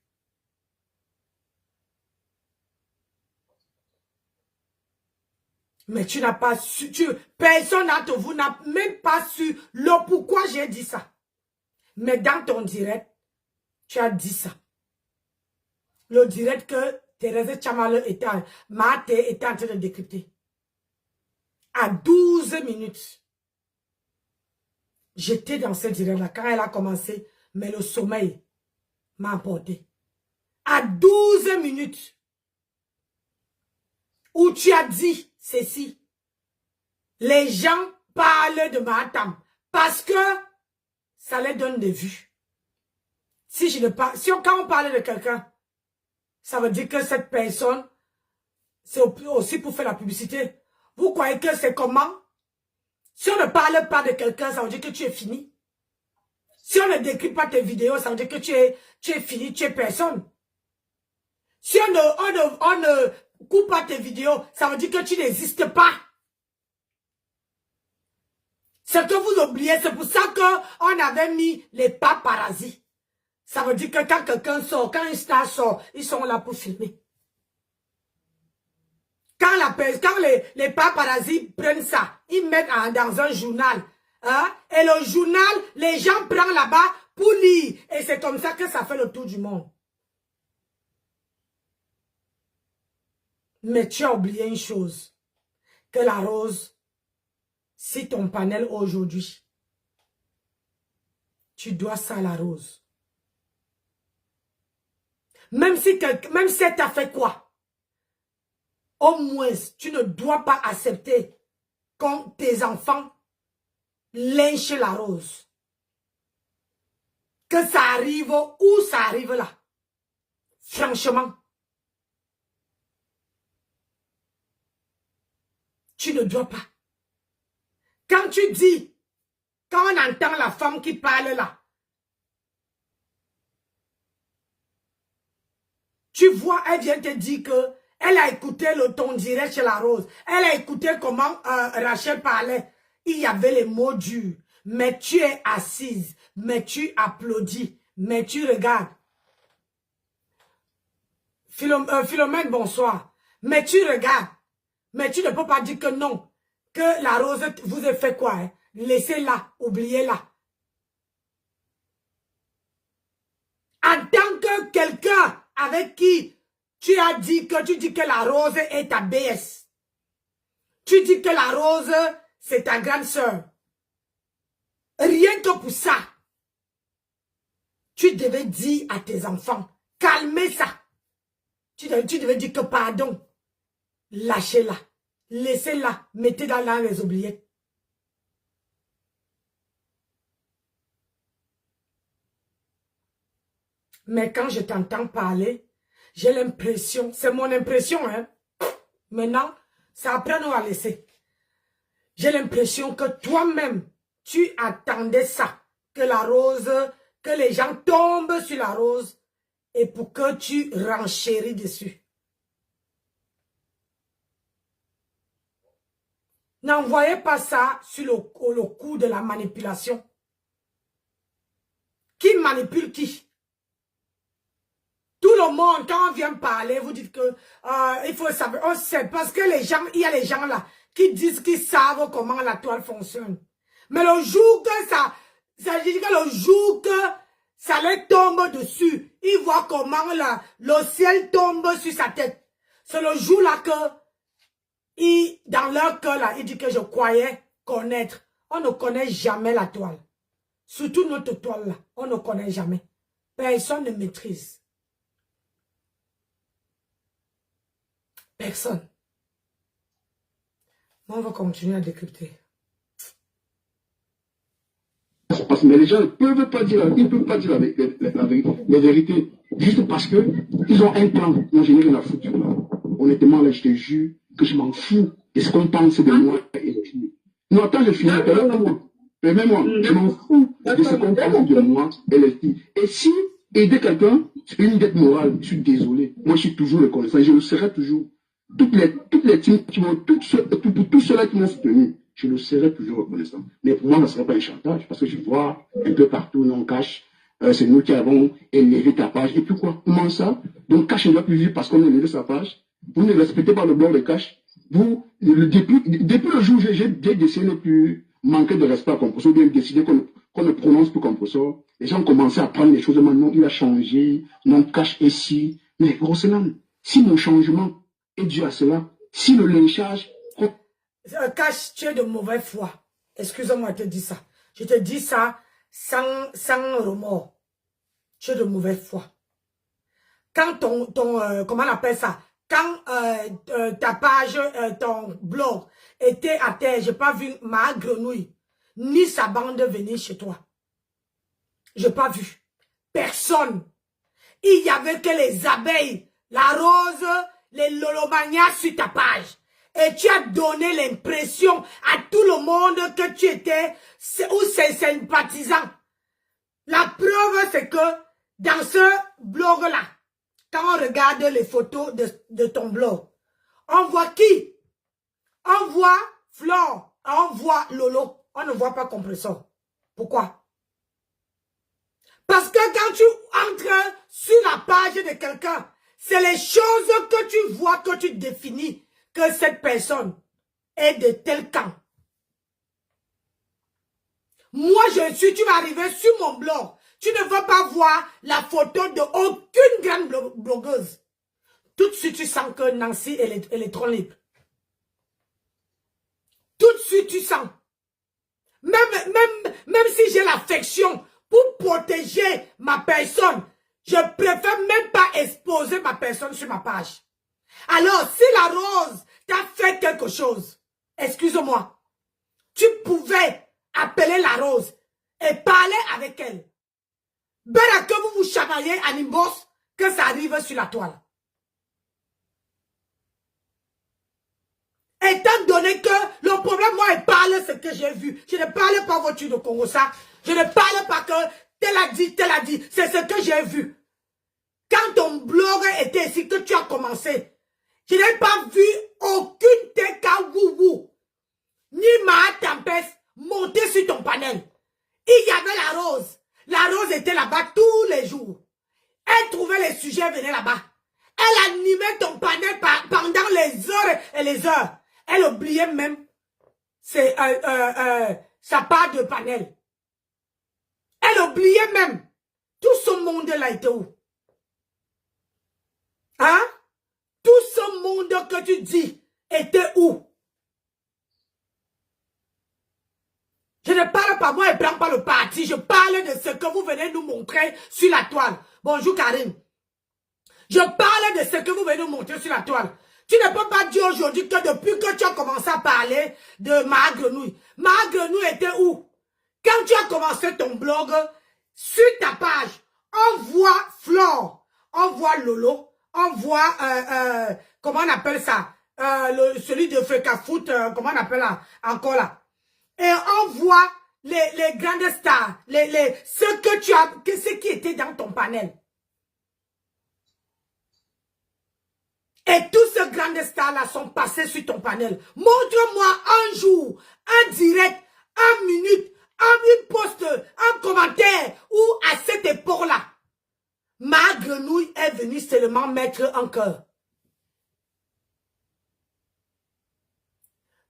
Mais tu n'as pas su, personne d'entre vous n'a même pas su le pourquoi j'ai dit ça. Mais dans ton direct, tu as dit ça. Le direct que Thérèse Chamale était en train de décrypter. À 12 minutes. J'étais dans ce direct-là quand elle a commencé, mais le sommeil m'a emporté. À 12 minutes, où tu as dit ceci, les gens parlent de Mahatam parce que ça les donne des vues. Quand on parle de quelqu'un, ça veut dire que cette personne, c'est aussi pour faire la publicité. Vous croyez que c'est comment? Si on ne parle pas de quelqu'un, ça veut dire que tu es fini. Si on ne décrit pas tes vidéos, ça veut dire que tu es fini, tu es personne. Si on ne coupe pas tes vidéos, ça veut dire que tu n'existes pas. C'est que vous oubliez, c'est pour ça qu'on avait mis les paparazzis. Ça veut dire que quand quelqu'un sort, quand une star sort, ils sont là pour filmer. Quand les paparazzis prennent ça, ils mettent dans un journal. Hein, et le journal, les gens prennent là-bas pour lire. Et c'est comme ça que ça fait le tour du monde. Mais tu as oublié une chose. Que la rose, si ton panel aujourd'hui, tu dois ça à la rose. Même si elle t'a fait quoi? Au moins, tu ne dois pas accepter quand tes enfants lynchent la rose. Que ça arrive où ça arrive là. Franchement. Tu ne dois pas. Quand tu dis, quand on entend la femme qui parle là, Tu vois, elle vient te dire que elle a écouté ton direct chez la Rose. Elle a écouté comment Rachel parlait. Il y avait les mots durs. Mais tu es assise. Mais tu applaudis. Mais tu regardes. Philomène, bonsoir. Mais tu regardes. Mais tu ne peux pas dire que non. Que la Rose vous a fait quoi? Hein? Laissez-la. Oubliez-la. En tant que quelqu'un avec qui tu as dit que tu dis que la Rose est ta BS. Tu dis que la Rose, c'est ta grande sœur. Rien que pour ça, tu devais dire à tes enfants, calmez ça. Tu devais dire que pardon. Lâchez-la. Laissez-la. Mettez dans les oubliettes. Mais quand je t'entends parler, j'ai l'impression, c'est mon impression, hein. Maintenant, ça apprend à laisser. J'ai l'impression que toi-même, tu attendais ça. Que la Rose, que les gens tombent sur la Rose et pour que tu renchéris dessus. N'envoyez pas ça sur le coup de la manipulation. Qui manipule qui? Tout le monde, quand on vient parler, vous dites que il faut savoir. On sait parce que les gens, il y a les gens là qui disent qu'ils savent comment la toile fonctionne. Mais le jour que ça dit que le jour que ça leur tombe dessus, ils voient comment le ciel tombe sur sa tête. C'est le jour là que, dans leur cœur là, ils disent que je croyais connaître. On ne connaît jamais la toile. Surtout notre toile là, on ne connaît jamais. Personne ne maîtrise. Personne. On va continuer à décrypter. Mais les gens ne peuvent pas dire, ils ne peuvent pas dire la vérité. Juste parce que ils ont un plan. Moi, je n'ai rien à foutre. Honnêtement, là, je te jure que je m'en fous de ce qu'on pense de moi et de filles. Non, attends, je finis. Permets-moi. Je m'en fous de ce qu'on pense de moi et les filles. Et si aider quelqu'un, c'est une dette morale, je suis désolé. Moi, je suis toujours reconnaissant. Je le serai toujours. Toutes les teams qui vont, tous ceux-là qui m'ont soutenu, je le serai toujours reconnaissant. Mais pour moi, ça ne serait pas un chantage, parce que je vois un peu partout, non, cash, c'est nous qui avons élevé ta page. Et puis quoi? Comment ça? Donc cash ne doit plus vivre parce qu'on a élevé sa page. Vous ne respectez pas le blog de cash. Vous, depuis le jour où j'ai décidé de ne plus manquer de respect à Composo, bien décidé qu'on ne prononce plus Composo, les gens ont commencé à prendre les choses. Maintenant, il a changé, non, cash ici. Mais Roseland, si mon changement est dû à cela, si le lynchage... Cash, tu es de mauvaise foi. Excuse-moi de te dire ça. Je te dis ça sans remords. Tu es de mauvaise foi. Quand comment on appelle ça? Quand ta page, ton blog était à terre, j'ai pas vu ma grenouille, ni sa bande venir chez toi. J'ai pas vu. Personne. Il y avait que les abeilles, la rose, les lolomanias sur ta page. Et tu as donné l'impression à tout le monde que tu étais ou c'est sympathisant. La preuve, c'est que dans ce blog-là, quand on regarde les photos de ton blog, on voit qui? On voit Flore, on voit Lolo, on ne voit pas Compressor. Pourquoi? Parce que quand tu entres sur la page de quelqu'un, c'est les choses que tu vois, que tu définis que cette personne est de tel camp. Moi, tu vas arriver sur mon blog. Tu ne vas pas voir la photo de aucune grande blogueuse. Tout de suite, tu sens que Nancy, elle est trop libre. Tout de suite, tu sens. Même si j'ai l'affection pour protéger ma personne, je préfère même pas exposer ma personne sur ma page. Alors, si la rose t'a fait quelque chose, excuse-moi, tu pouvais appeler la rose et parler avec elle. Ben que vous vous chamaillez en inbox, que ça arrive sur la toile. Étant donné que le problème, moi, je parle ce que j'ai vu. Je ne parle pas voiture de Congo, ça. Je ne parle pas que tel a dit, c'est ce que j'ai vu. quand ton blog était ici, que tu as commencé, je n'ai pas vu aucune TKWou, ni ma tempête monter sur ton panel. Il y avait la rose. La rose était là-bas tous les jours. Elle trouvait les sujets, elle venait là-bas. Elle animait ton panel pendant les heures et les heures. Elle oubliait même sa part de panel. Elle oubliait même. Tout ce monde-là était où? Hein? Tout ce monde que tu dis était où? Je ne parle pas, moi, je ne prends pas le parti. Je parle de ce que vous venez nous montrer sur la toile. Bonjour, Karine. Je parle de ce que vous venez nous montrer sur la toile. Tu ne peux pas dire aujourd'hui que depuis que tu as commencé à parler de Ma Grenouille était où? Quand tu as commencé ton blog, sur ta page, on voit Flore, on voit Lolo, on voit, comment on appelle ça? Celui de Feka Foot, comment on appelle là? Encore là. Et on voit les grandes stars, ceux que tu as, ceux qui étaient dans ton panel. Et tous ces grandes stars-là sont passés sur ton panel. Montre-moi un jour, un direct, une minute, un post, un commentaire, où à cette époque-là, Ma Grenouille est venue seulement mettre un cœur.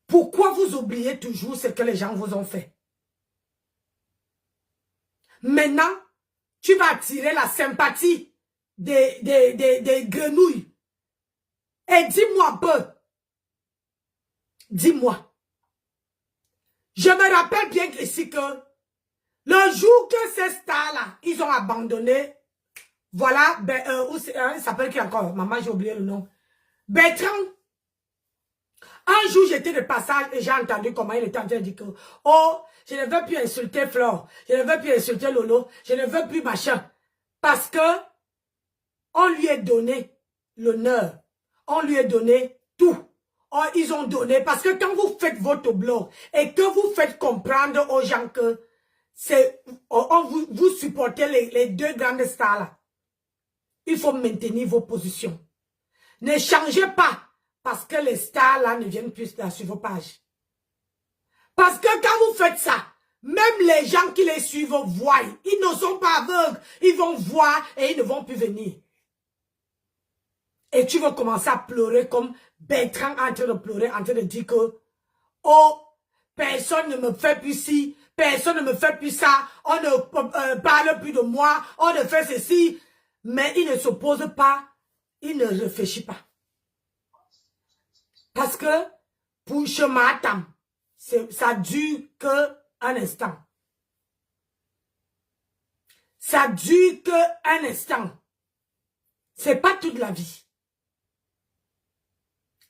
Pourquoi vous oubliez toujours ce que les gens vous ont fait? Maintenant, tu vas attirer la sympathie des grenouilles. Et dis-moi un peu. Dis-moi. Je me rappelle bien ici que le jour que ces stars-là, ils ont abandonné, voilà, il s'appelle qui encore? Maman, j'ai oublié le nom. Bertrand. Un jour, j'étais de passage et j'ai entendu comment il était en train de dire que, oh, je ne veux plus insulter Flore, je ne veux plus insulter Lolo, je ne veux plus machin. Parce que on lui a donné l'honneur, on lui a donné tout. Oh, ils ont donné, parce que quand vous faites votre blog et que vous faites comprendre aux gens que c'est, vous supportez les deux grandes stars là, il faut maintenir vos positions. Ne changez pas. Parce que les stars là ne viennent plus là sur vos pages. Parce que quand vous faites ça, même les gens qui les suivent voient. Ils ne sont pas aveugles. Ils vont voir et ils ne vont plus venir. Et tu vas commencer à pleurer comme Bertrand en train de pleurer, en train de dire que oh, personne ne me fait plus ci, personne ne me fait plus ça, on ne parle plus de moi, on ne fait ceci. Mais il ne s'oppose pas, il ne réfléchit pas. Parce que pour Chematam, ça dure qu'un instant. Ça dure qu'un instant. C'est pas toute la vie.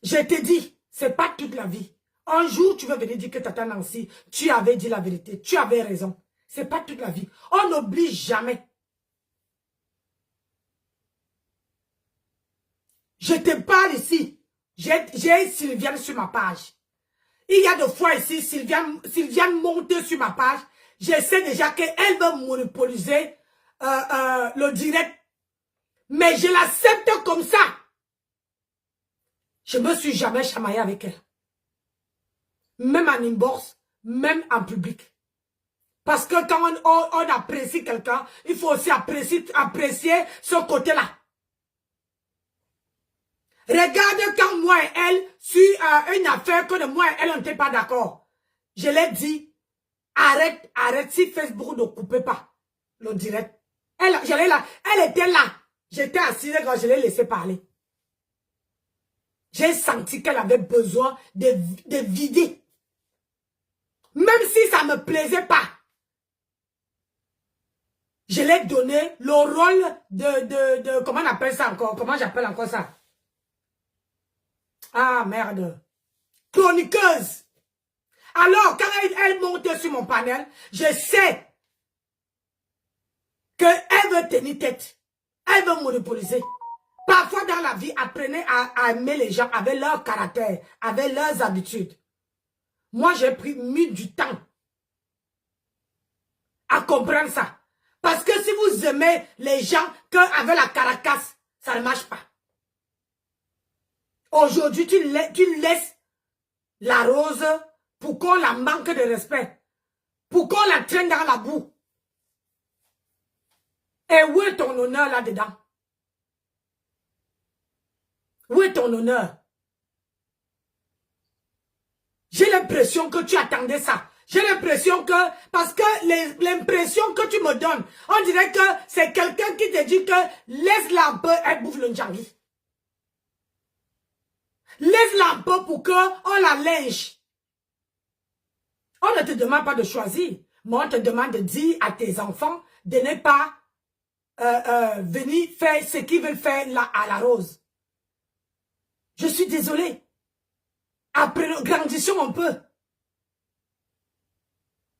Je te dis, c'est pas toute la vie. Un jour, tu vas venir dire que Tata Nancy, tu avais dit la vérité, tu avais raison. C'est pas toute la vie. On n'oublie jamais. Je te parle ici. J'ai Sylviane sur ma page. Il y a des fois ici, Sylviane monte sur ma page. Je sais déjà qu'elle veut monopoliser le direct. Mais je l'accepte comme ça. Je me suis jamais chamaillé avec elle. Même en inbox, même en public. Parce que quand on apprécie quelqu'un, il faut aussi apprécier ce côté-là. Regarde quand moi et elle, sur une affaire que moi et elle, on n'était pas d'accord. Je l'ai dit, arrête, si Facebook ne coupait pas le direct. Elle était là. J'étais assise quand je l'ai laissé parler. J'ai senti qu'elle avait besoin de vider. Même si ça ne me plaisait pas. Je l'ai donné le rôle de comment on appelle ça encore? Comment j'appelle encore ça? Ah, merde. Chroniqueuse. Alors, quand elle monte sur mon panel, je sais qu'elle veut tenir tête. Elle veut monopoliser. Parfois dans la vie, apprenez à aimer les gens avec leur caractère, avec leurs habitudes. Moi, j'ai mis du temps à comprendre ça. Parce que si vous aimez les gens qu'avec la caracasse, ça ne marche pas. Aujourd'hui, tu laisses la rose pour qu'on la manque de respect. Pour qu'on la traîne dans la boue. Et où est ton honneur là-dedans? Où est ton honneur? J'ai l'impression que tu attendais ça. J'ai l'impression que, parce que l'impression que tu me donnes, on dirait que c'est quelqu'un qui te dit que laisse-la un peu, elle bouffe le njangui. Laisse-la un peu pour qu'on la lynche. On ne te demande pas de choisir, mais on te demande de dire à tes enfants de ne pas venir faire ce qu'ils veulent faire là, à la rose. Je suis désolée. Après, grandissons un peu.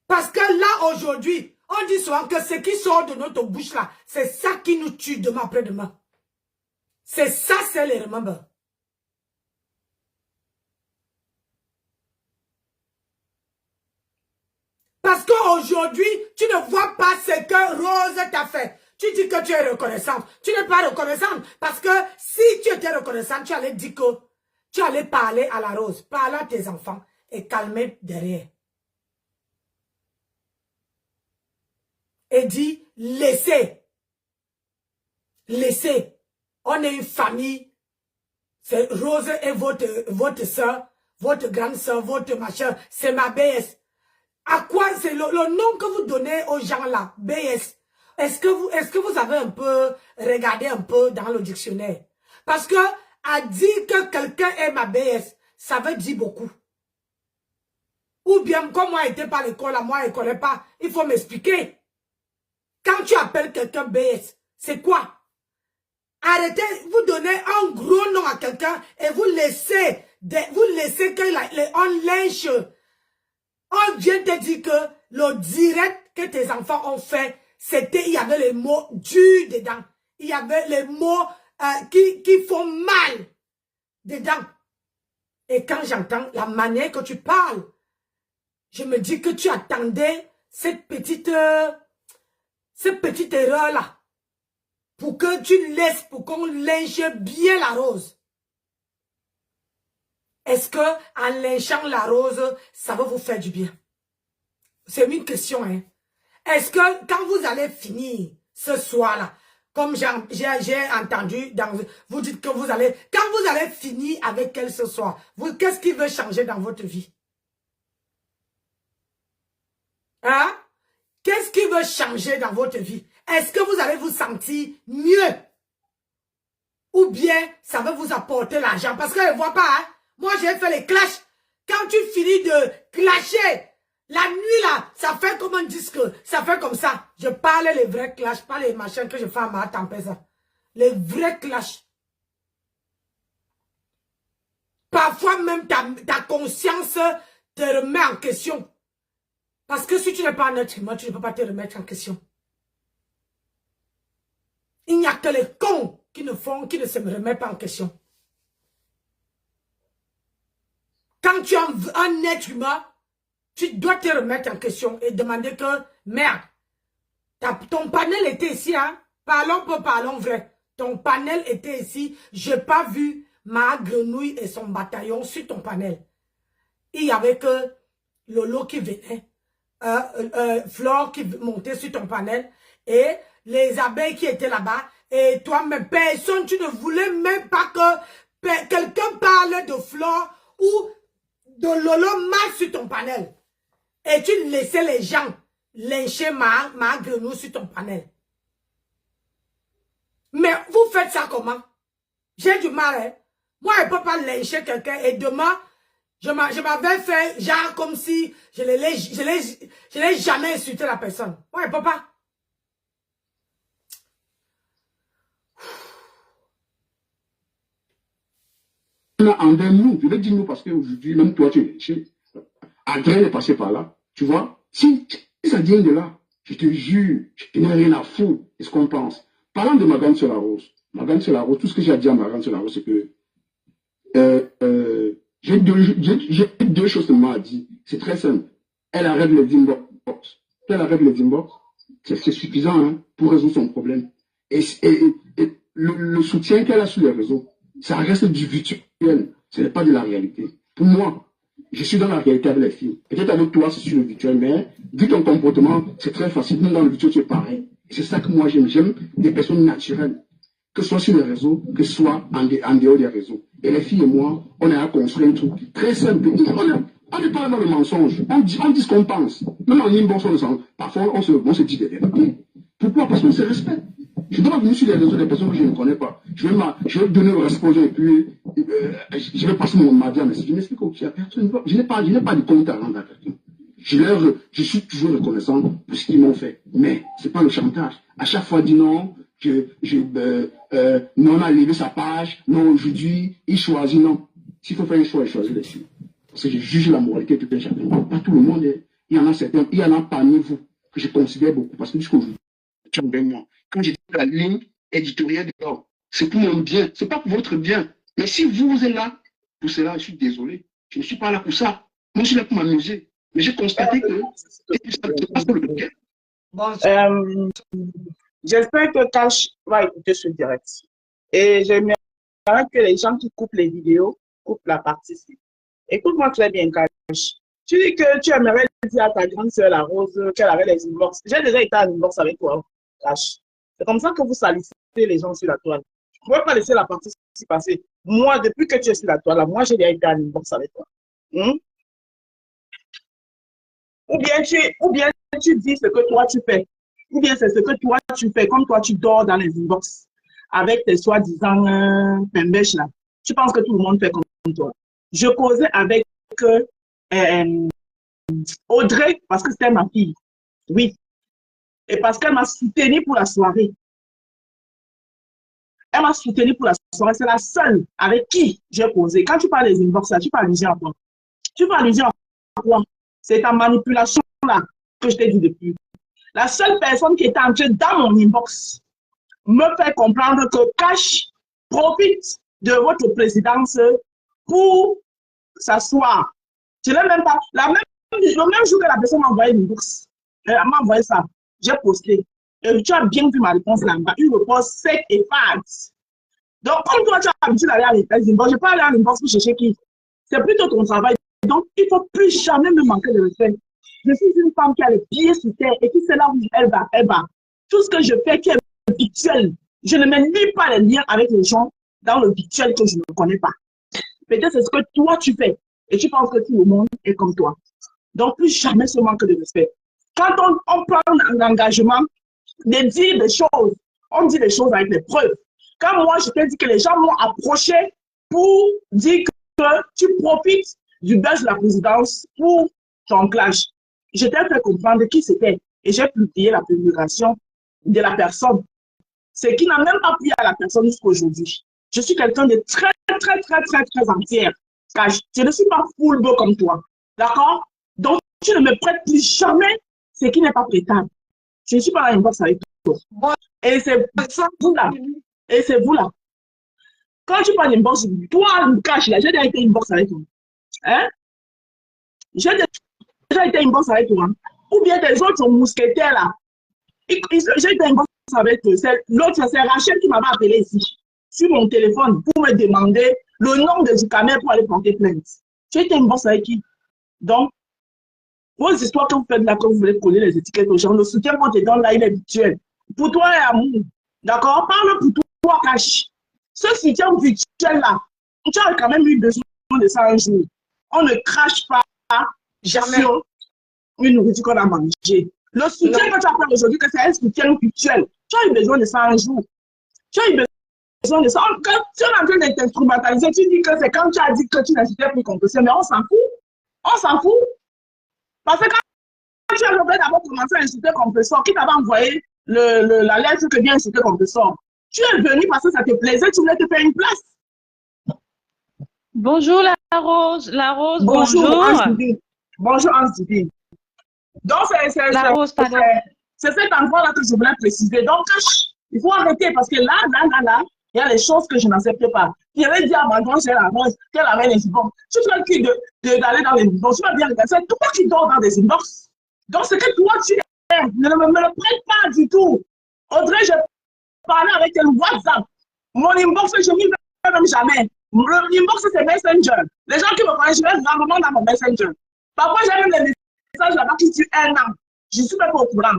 Parce que là, aujourd'hui, on dit souvent que ce qui sort de notre bouche là, c'est ça qui nous tue demain après-demain. C'est ça, c'est les remember. Parce qu'aujourd'hui, tu ne vois pas ce que Rose t'a fait. Tu dis que tu es reconnaissante. Tu n'es pas reconnaissante. Parce que si tu étais reconnaissante, tu allais dire que tu allais parler à la Rose, parler à tes enfants et calmer derrière. Et dis, laissez. Laissez. On est une famille. C'est Rose et votre soeur, votre grande soeur, votre machin. C'est ma BS. À quoi c'est le nom que vous donnez aux gens là, BS? Est-ce que vous avez un peu regardé un peu dans le dictionnaire? Parce que à dire que quelqu'un est ma BS, ça veut dire beaucoup. Ou bien, comme moi, j'étais pas à l'école, moi, je ne connais pas. Il faut m'expliquer. Quand tu appelles quelqu'un BS, c'est quoi? Arrêtez, vous donnez un gros nom à quelqu'un et vous laissez que on lynche. On vient te dire que le direct que tes enfants ont fait, il y avait les mots durs dedans. Il y avait les mots qui font mal dedans. Et quand j'entends la manière que tu parles, je me dis que tu attendais cette petite erreur-là. Pour que tu laisses, pour qu'on lynche bien la rose. Est-ce que en lynchant la rose, ça va vous faire du bien? C'est une question, hein. Est-ce que quand vous allez finir ce soir-là, comme j'ai entendu, vous dites que vous allez, quand vous allez finir avec elle ce soir, qu'est-ce qui veut changer dans votre vie? Hein? Qu'est-ce qui veut changer dans votre vie? Est-ce que vous allez vous sentir mieux? Ou bien ça va vous apporter l'argent? Parce que je ne vois pas, hein? Moi, j'ai fait les clashs. Quand tu finis de clasher, la nuit là, ça fait comme un disque. Ça fait comme ça. Je parle les vrais clashs, pas les machins que je fais à ma tempête. Les vrais clashs. Parfois même ta conscience te remet en question. Parce que si tu n'es pas un être humain, tu ne peux pas te remettre en question. Il n'y a que les cons qui ne se remettent pas en question. Quand tu es un être humain, tu dois te remettre en question et demander que, merde, ton panel était ici, hein? Parlons vrai. Ton panel était ici. Je n'ai pas vu ma grenouille et son bataillon sur ton panel. Il y avait que Lolo qui venait, Flore qui montait sur ton panel et les abeilles qui étaient là-bas. Et toi-même, personne, tu ne voulais même pas que quelqu'un parle de Flore ou de Lolo mal sur ton panel. Et tu laissais les gens lyncher ma grenouille sur ton panel. Mais vous faites ça comment? J'ai du mal, hein? Moi, je ne peux pas lyncher quelqu'un et demain, je m'avais fait genre comme si je n'ai jamais insulté la personne. Moi, je ne peux pas. Envers nous, je vais dire nous parce qu'aujourd'hui, même toi, tu es lynché. Adrien est passé par là, tu vois. Si ça vient de là, je te jure, je n'ai rien à foutre de ce qu'on pense. Parlant de ma grande sœur la Rose, tout ce que j'ai à dire à ma grande sœur la Rose, c'est que j'ai deux choses seulement à dire. C'est très simple. Elle arrête les inbox. Elle arrête les inbox. C'est suffisant hein, pour résoudre son problème. Et le soutien qu'elle a sur les réseaux, ça reste du virtuel, ce n'est pas de la réalité. Pour moi, je suis dans la réalité avec les filles. Peut-être avec toi, c'est sur le virtuel, mais vu ton comportement, c'est très facile. Même dans le virtuel, tu es pareil. C'est ça que moi j'aime. J'aime des personnes naturelles, que ce soit sur les réseaux, que ce soit en dehors des réseaux. Et les filles et moi, on a construit un truc très simple. On n'est pas dans le mensonge. On dit ce qu'on pense. Même en inbox, parfois on se dit des vérités. Pourquoi? Parce qu'on se respecte. Je ne dois pas venir sur les réseaux des personnes que je ne connais pas. Je vais donner le respect et puis je vais passer mon mardi à message. Je m'explique au petit personne. Je n'ai pas de compte à rendre à quelqu'un. Je suis toujours reconnaissant pour ce qu'ils m'ont fait. Mais ce n'est pas le chantage. À chaque fois, dit non, non, on a levé sa page, non, aujourd'hui, il choisit, non. S'il faut faire un choix, il choisit les filles. Parce que je juge la moralité de tout un chacun. Pas tout le monde. Il y en a certains, il y en a parmi vous que je considère beaucoup. Parce que jusqu'aujourd'hui, tu es avec moi. Quand j'ai dit la ligne éditoriale de l'ordre, c'est pour mon bien, c'est pas pour votre bien. Mais si vous êtes là pour cela, je suis désolé. Je ne suis pas là pour ça. Moi, je suis là pour m'amuser. Mais j'ai constaté que ça ne passe pas le week-end. Bon, j'espère que Cash va écouter ce direct. Et j'aimerais que les gens qui coupent les vidéos coupent la partie-ci. Écoute-moi très bien, Cash. Tu dis que tu aimerais dire à ta grande sœur, la Rose, qu'elle avait les inbox. J'ai déjà été en inbox avec toi, Cash. C'est comme ça que vous salissez les gens sur la toile. Je ne pouvais pas laisser la partie s'y passer. Moi, depuis que tu es sur la toile, moi, j'ai déjà été en inbox avec toi. Ou bien tu dis ce que toi tu fais. Ou bien c'est ce que toi tu fais, comme toi tu dors dans les inbox avec tes soi-disant pembèches là. Tu penses que tout le monde fait comme toi. Je causais avec Audrey parce que c'était ma fille. Oui. Et parce qu'elle m'a soutenu pour la soirée. Elle m'a soutenu pour la soirée. C'est la seule avec qui j'ai causé. Quand tu parles des inbox là, tu peux allusion à quoi? Tu peux allusion à quoi? C'est ta manipulation là que je t'ai dit depuis. La seule personne qui était entrée dans mon inbox me fait comprendre que Cash profite de votre présidence pour s'asseoir. Je n'ai même pas. Le même jour que la personne m'a envoyé l'inbox, elle m'a envoyé ça. J'ai posté. Et tu as bien vu ma réponse là-bas. Une réponse sec et fade. Donc, comme toi, tu as l'habitude d'aller à l'inbox, je ne vais pas aller à l'inbox pour chercher qui. C'est plutôt ton travail. Donc, il ne faut plus jamais me manquer de respect. Je suis une femme qui a les pieds sur terre et qui sait là où elle va, elle va. Tout ce que je fais qui est virtuel, je ne mets ni pas les liens avec les gens dans le virtuel que je ne connais pas. Peut-être c'est ce que toi tu fais et tu penses que tout le monde est comme toi. Donc, plus jamais ce manque de respect. Quand on prend un engagement de dire des choses, on dit des choses avec des preuves. Quand moi, je t'ai dit que les gens m'ont approché pour dire que tu profites du buzz de la présidence pour ton clash. Je t'ai fait comprendre qui c'était et j'ai publié la publication de la personne. Ce qui n'a même pas plu à la personne jusqu'à aujourd'hui. Je suis quelqu'un de très entière. Car je ne suis pas full beau comme toi. D'accord? Donc, tu ne me prêtes plus jamais ce qui n'est pas prêtable. Je ne suis pas dans une box avec toi. Et c'est vous là. Et c'est vous là. Quand tu parles d'une box, toi, Cash, j'ai déjà été une box avec toi. Hein? J'ai déjà été une box avec toi. Ou bien des autres mousquetaires là. J'ai été une box avec eux. L'autre, c'est Rachel qui m'avait appelé ici, sur mon téléphone, pour me demander le nom de Ducamer pour aller porter plainte. J'ai été une box avec qui? Donc, vos histoires que vous faites là, que vous voulez coller les étiquettes aux gens, le soutien qu'on te donne là, il est virtuel. Pour toi et amour. D'accord? Parle pour toi, Cash. Ce soutien virtuel là, tu as quand même eu besoin de ça un jour. On ne crache pas jamais une nourriture qu'on a mangée. Le soutien que tu as fait aujourd'hui, que c'est un soutien virtuel, tu as eu besoin de ça un jour. Tu as eu besoin de ça. Quand tu es en train de t'instrumentaliser, tu dis que c'est quand tu as dit que tu n'incitais plus contre ça, mais on s'en fout. On s'en fout. Parce que quand tu as d'abord commencé à insulter compresseur, qui t'avait envoyé la lettre que vient insulter compresseur, tu es venu parce que ça te plaisait, tu voulais te faire une place. Bonjour la Rose. La Rose, bonjour. Bonjour Ange Divine. Donc c'est cet endroit-là que je voulais préciser. Donc il faut arrêter parce que là, il y a des choses que je n'accepte pas. Il avait dit à ma grande sœur qu'elle avait les inbox. Tu fais le cul d'aller dans les inbox. Tu vas bien regarder. C'est toi qui dors dans des inbox. Donc, c'est que toi, tu appelle, ne me le prête pas du tout. Audrey, je parlais avec elle WhatsApp. Mon inbox, je n'y vais même jamais. L'inbox, c'est Messenger. Les gens qui me connaissent, je vais rarement dans mon Messenger. Parfois, j'ai même les messages là-bas qui durent 1 an. Je ne suis même pas au courant.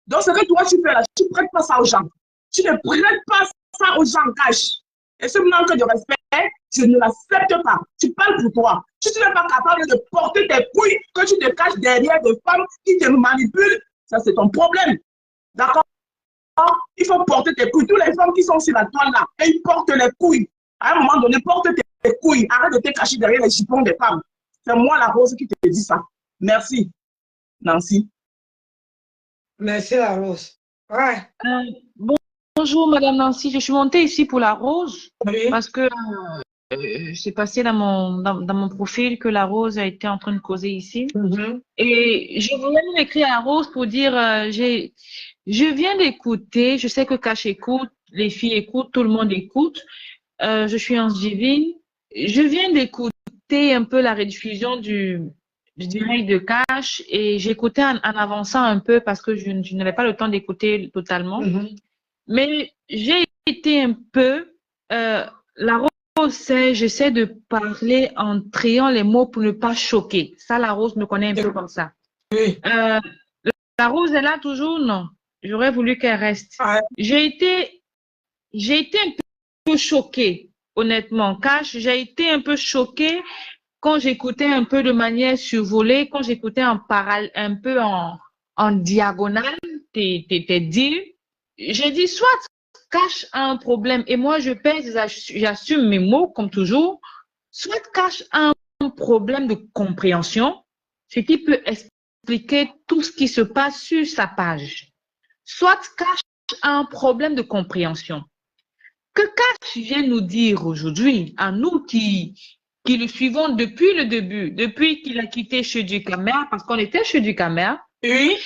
Donc, ce que toi, tu fais là, tu ne prêtes pas ça aux gens. Tu ne prêtes pas ça aux gens cash. Et ce manque de respect, je ne l'accepte pas. Tu parles pour toi. Si tu n'es pas capable de porter tes couilles, que tu te caches derrière des femmes qui te manipulent, ça c'est ton problème. D'accord? Il faut porter tes couilles. Toutes les femmes qui sont sur la toile là, elles portent les couilles. À un moment donné, porte tes couilles. Arrête de te cacher derrière les jupons des femmes. C'est moi la Rose qui te dit ça. Merci, Nancy. Merci, la Rose. Ouais. Bonjour, Madame Nancy. Je suis montée ici pour la Rose Oui. parce que c'est passé dans mon profil que la Rose a été en train de causer ici. Et je voulais même écrire à Rose pour dire, je viens d'écouter, je sais que Cash écoute, les filles écoutent, tout le monde écoute. Je suis Ange Divine. Je viens d'écouter un peu la rediffusion du direct de Cash et j'écoutais en avançant un peu parce que je n'avais pas le temps d'écouter totalement. Mais j'ai été un peu, la Rose sait, j'essaie de parler en triant les mots pour ne pas choquer. Ça, la Rose me connaît un peu comme ça. Oui. La Rose est là toujours? Non. J'aurais voulu qu'elle reste. Ouais. J'ai été un peu choquée, honnêtement. Cash, j'ai été un peu choquée quand j'écoutais un peu de manière survolée, quand j'écoutais un peu en diagonale tes deals. J'ai dit, soit Cash a un problème et moi je pèse, j'assume mes mots comme toujours, soit Cash a un problème de compréhension, ce qui peut expliquer tout ce qui se passe sur sa page. Soit Cash a un problème de compréhension. Que Cash vient nous dire aujourd'hui, à nous qui le suivons depuis le début, depuis qu'il a quitté Chez du Camer, parce qu'on était Chez du Camer. Oui.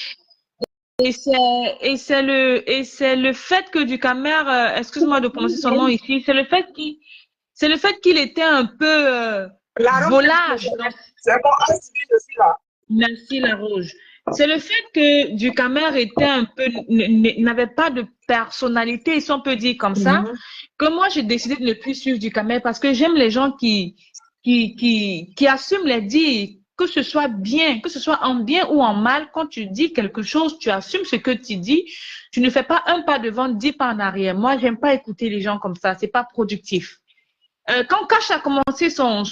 Et c'est le fait que du Camer, excuse-moi de prononcer son nom ici, c'est le fait qu'il était un peu volage. C'est bon, je suis là. Merci la Rouge. C'est le fait que du Camer était un peu, n'avait pas de personnalité, si on peut dire comme ça, que moi j'ai décidé de ne plus suivre du Camer parce que j'aime les gens qui assument les dires, que ce soit bien, que ce soit en bien ou en mal. Quand tu dis quelque chose, tu assumes ce que tu dis. Tu ne fais pas un pas devant, 10 pas en arrière. Moi, j'aime pas écouter les gens comme ça. C'est pas productif. Quand Cash a commencé son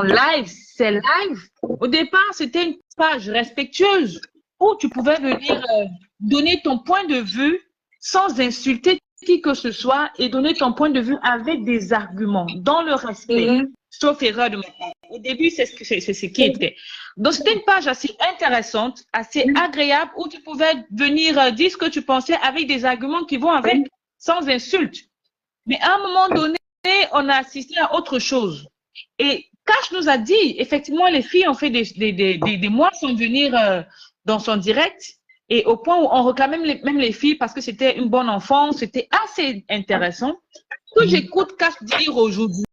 live, ses lives, au départ, c'était une page respectueuse où tu pouvais venir donner ton point de vue sans insulter qui que ce soit et donner ton point de vue avec des arguments, dans le respect, sauf erreur de ma part. Au début, c'est ce qui était. Donc, c'était une page assez intéressante, assez agréable, où tu pouvais venir dire ce que tu pensais avec des arguments qui vont avec, sans insulte. Mais à un moment donné, on a assisté à autre chose. Et Cash nous a dit, effectivement, les filles ont fait des mois sans venir dans son direct. Et au point où on réclamait même les filles parce que c'était une bonne enfant, c'était assez intéressant. Ce que j'écoute Cash dire aujourd'hui,